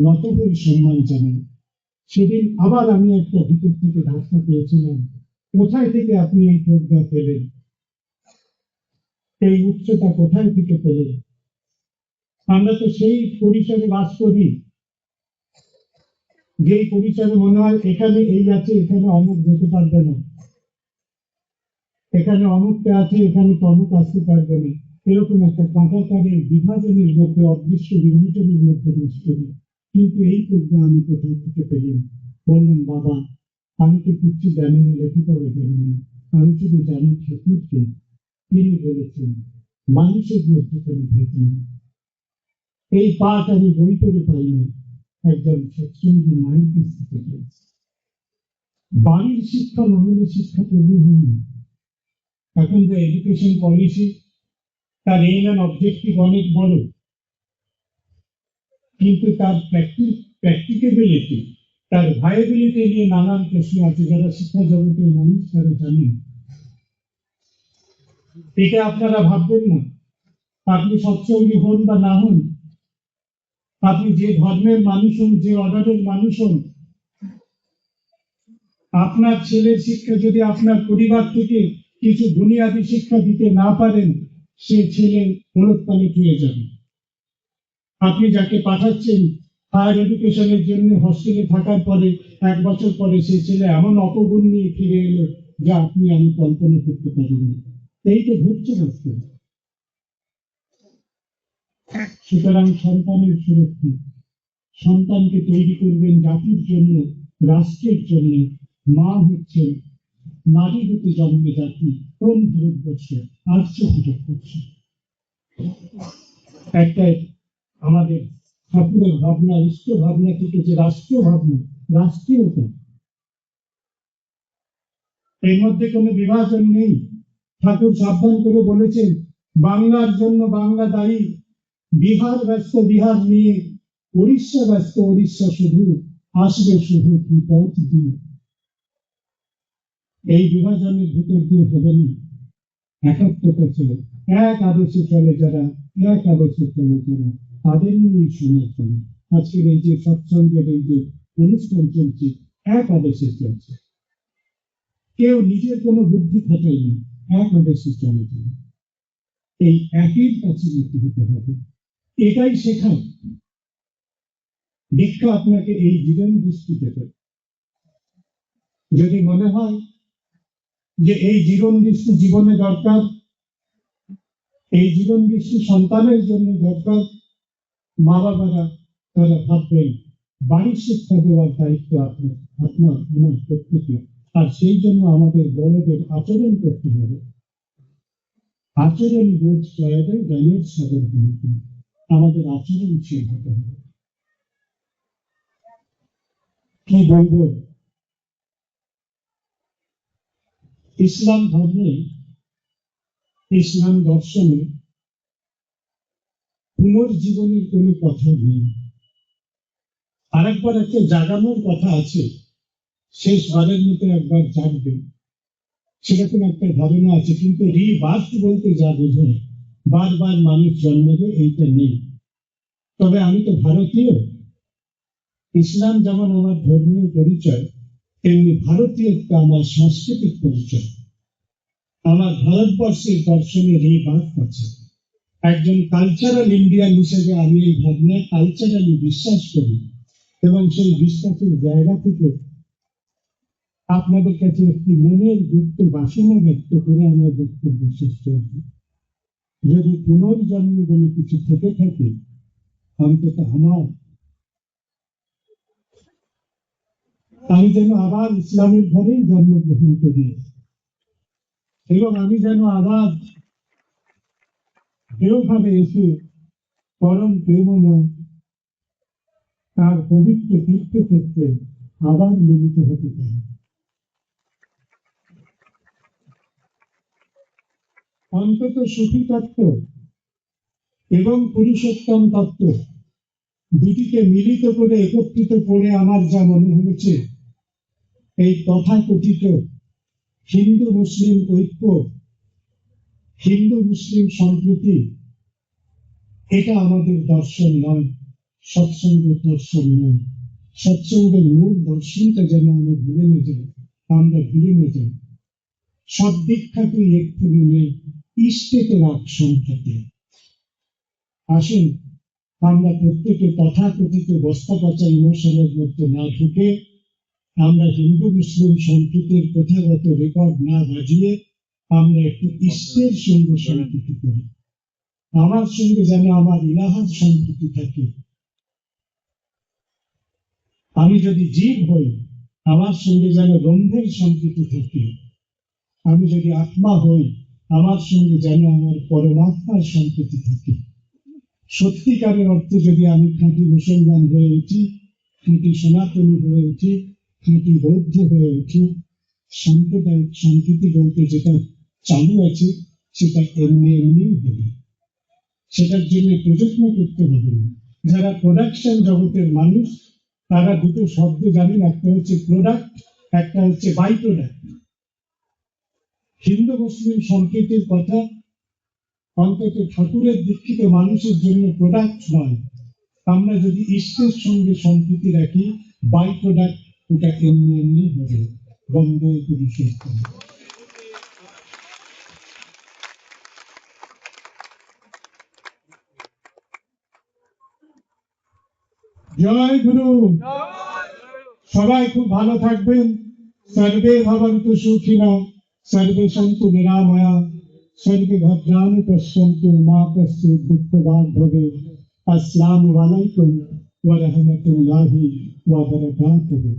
A: নত হয়ে সম্মান জানাই। সেদিন আবার আমি একটা ভিতর থেকে ধাক্কা পেয়েছিলাম, কোথায় থেকে আপনি এই প্রজ্ঞা পেলেন, এই উচ্চতা কোথায় থেকে পেলেন? আমরা তো সেই পরিসরে বাস করি, যেই পরিসরে মনে হয় এখানে এই আছে, এখানে অমুক যেতে পারবে না, এখানে অমুকটা আছে, এখানে তমুক আসতে পারবে না। এরকম একটা কাঁটাতারের বিভাজনের মধ্যে, অদৃশ্য বিভাজনের মধ্যে বাস করি। কিন্তু এই প্রজ্ঞা আমি কোথাও থেকে পেলাম? বললাম, বাবা আমি তো কিছু জানি না, লেখাপড়া জানি না, আমি শুধু জানি ঠাকুরকে। তিনি বলেছেন মানুষের মধ্যে কোনো ভেদ নেই। এই পাঠ আমি বই করে পাইনি, একজন সৎসঙ্গী মায়ের কাছ থেকে পেয়েছি। বাড়ির শিক্ষা মহলের শিক্ষা তৈরি হয়নি। এখন যে এডুকেশন পলিসি, তার এইম অ্যান্ড অবজেক্টিভ অনেক বড়, কিন্তু তার প্র্যাকটিকেবিলিটি, তার ভায়াবিলিটি নিয়ে নানান প্রশ্ন আছে। যারা শিক্ষা জগতের মানুষ তারা জানেন। এটা আপনারা ভাববেন না, আপনি সৎসঙ্গী হন বা না হন, আপনি যে ধর্মের মানুষ হন, যে অর্ডারের মানুষ হন, আপনার ছেলের শিক্ষা যদি আপনার পরিবার থেকে কিছু বুনিয়াদী শিক্ষা দিতে না পারেন, সে ছেলে ওলটপালট হয়ে যাবে। আপনি যাকে পাঠাচ্ছেন হায়ার এডুকেশনের জন্য হস্টেলে থাকার পরে 1 বছর পরে সেই ছেলে এমন অপগুণ নিয়ে ফিরে এলো যা আপনি আমি কল্পনা করতে পারিনি। এই তো ঘটছে রাস্তায়। সুতরাং সন্তানের সুরক্ষা, সন্তানকে তৈরি করবেন জাতির জন্য, রাষ্ট্রের জন্য। মা হচ্ছেন নারী হতে জন্মে জাতি, কোন ভারতবর্ষ, আর্য ভারতবর্ষ। একটা আমাদের ঠাকুরের ভাবনা, ইষ্ট ভাবনা থেকে যে রাষ্ট্রীয় ভাবনা, রাষ্ট্রীয়তা, এর মধ্যে কোনো বিভাজন নেই। ঠাকুর সাবধান করে বলেছেন, বাংলার জন্য বাংলা দায়ী, বিহার ব্যস্ত বিহার নিয়ে, উড়িষ্যা ব্যস্ত উড়িষ্যা শুধু, আসবে শুধু কি পথ দিয়ে। এই বিভাজনের ভিতর দিয়ে হবে না, একাত্মতা ছিল। এক আদর্শে চলে যারা, এক আদর্শে চলে যারা, তাদের নিয়েই শোনা চলে। আজকের এই যে সৎসঙ্গের এই যে অনুষ্ঠান চলছে, এক আদর্শে চলছে। কেউ নিজের কোনো বুদ্ধি খাটায়নি, এক আদর্শে চলে যাবে। এই একই কাছে নীতি হতে হবে, এটাই শেখায়। দীক্ষা আপনাকে এই জীবন দৃষ্টি দেবে। যদি মনে হয় যে এই জীবন দৃষ্টি জীবনে দরকার, এই জীবন দৃষ্টি সন্তানের জন্য দরকার, মা বাবারা তারা ভাববেন বাড়ির শিক্ষা দেওয়ার দায়িত্ব আপনার আমার প্রত্যেকের। আর সেই জন্য আমাদের বড়দের আচরণ করতে হবে। আচরণ বোধ প্রয়োগে জ্ঞানের সাগর বন্ধু, আমাদের আচরণশীল হতে হবে। কি বলবো, ইসলাম ধর্মে, ইসলাম দর্শনে পুনর্জীবনের কোনো কথা নেই। আরেকবার একটা জাগানোর কথা আছে, শেষবারের মতো একবার জাগবে, সেরকম একটা ধারণা আছে। কিন্তু রিবার্থ বলতে যা বোঝায়, বারবার মানুষ জন্মাবে, এইটা নেই। তবে আমি তো ভারতীয়, ইসলাম যেমন আমার ধর্মীয় পরিচয়, তেমনি ভারতীয়ত্ব আমার সাংস্কৃতিক পরিচয়। আমার ভারতবর্ষের দর্শনে রিবার্থ আছে। একজন কালচারাল ইন্ডিয়ান হিসেবে আমি এই ভাবনায় কালচারালি বিশ্বাস করি, এবং সেই বিশ্বাসের জায়গা থেকে আপনাদের কাছে একটি মনের গুপ্ত বাসনা ব্যক্ত করে আমার বক্তব্য শেষ করছি। যদি পুনর্জন্ম বলে কিছু থেকে থাকে, অন্তত আমি যেন আবার ইসলামের ঘরেই জন্মগ্রহণ করি, এবং আমি যেন আবার এভাবে এসে পরম প্রেমময় তার পবিত্র তীর্থক্ষেত্রে আবার মিলিত হতে পারি। অন্তত সুখী তত্ত্ব এবং পুরুষোত্তম তত্ত্ব দুটিকে মিলিত করে একত্রিত করে আমার যা মনে হয়েছে, এই তথাকথিত হিন্দু মুসলিম ঐক্য, হিন্দু মুসলিম সম্প্রীতি, এটা আমাদের দর্শন নয়, সৎসঙ্গের দর্শন নয়। সৎসঙ্গের মূল দর্শনটা যেন আমরা ভুলে না যাই। সদ্দীক্ষা তুই একটুখানি নেই, ইষ্টেতে রাখ সম্প্রতি। আসুন আমরা প্রত্যেকে তথাকথিত বস্তা পচা ইমোশনের মধ্যে না ঢুকে, আমরা হিন্দু মুসলিম সম্প্রীতির প্রথাগত রেকর্ড না বাজিয়ে আমরা একটু ইষ্টের সঙ্গে সম্প্রীতি করি। আমার সঙ্গে যেন আমার ইলাহার সম্প্রীতি থাকে। আমি যদি জীব হই, আমার সঙ্গে যেন ব্রহ্মের সম্প্রীতি থাকে। আমি যদি আত্মা হই, আমার সঙ্গে যেন আমার পরমাত্মার সম্প্রীতি থাকে। সত্যিকারের অর্থে যদি আমি খাঁটি মুসলমান হয়ে উঠি, খাঁটি সনাতনী হয়ে উঠি, খাঁটি বৌদ্ধ হয়ে উঠি, সাম্প্রদায়িক সম্প্রীতি বলতে যেটা চালু আছে সেটা এমনি হবে। সেটার জন্য প্রযত্ন করতে হবে না। যারা প্রোডাকশন জগতের মানুষ, তারা দুটো শব্দ জানেন, একটা হচ্ছে প্রোডাক্ট, একটা হচ্ছে বাই প্রোডাক্ট। হিন্দু মুসলিম সম্প্রীতির কথা অন্তত ঠাকুরের দীক্ষিত মানুষের জন্য প্রোডাক্ট নয়। আমরা যদি ইষ্টের সঙ্গে সম্প্রীতি রাখি, বাই প্রোডাক্ট ওটা এমনি হবে। বন্দে পুরুষোত্তম। জয় গুরু। সবাই খুব ভালো থাকবেন। সর্বে ভবন্তু সুখিনা, সর্বে সন্তু নিরাময়া, সর্বে ভদ্রাণি পশ্যন্তু, মা কশ্চিৎ দুঃখভাগ্ ভবেৎ। আসসালামু আলাইকুম ওয়া রাহমাতুল্লাহি ওয়া বারাকাতুহু।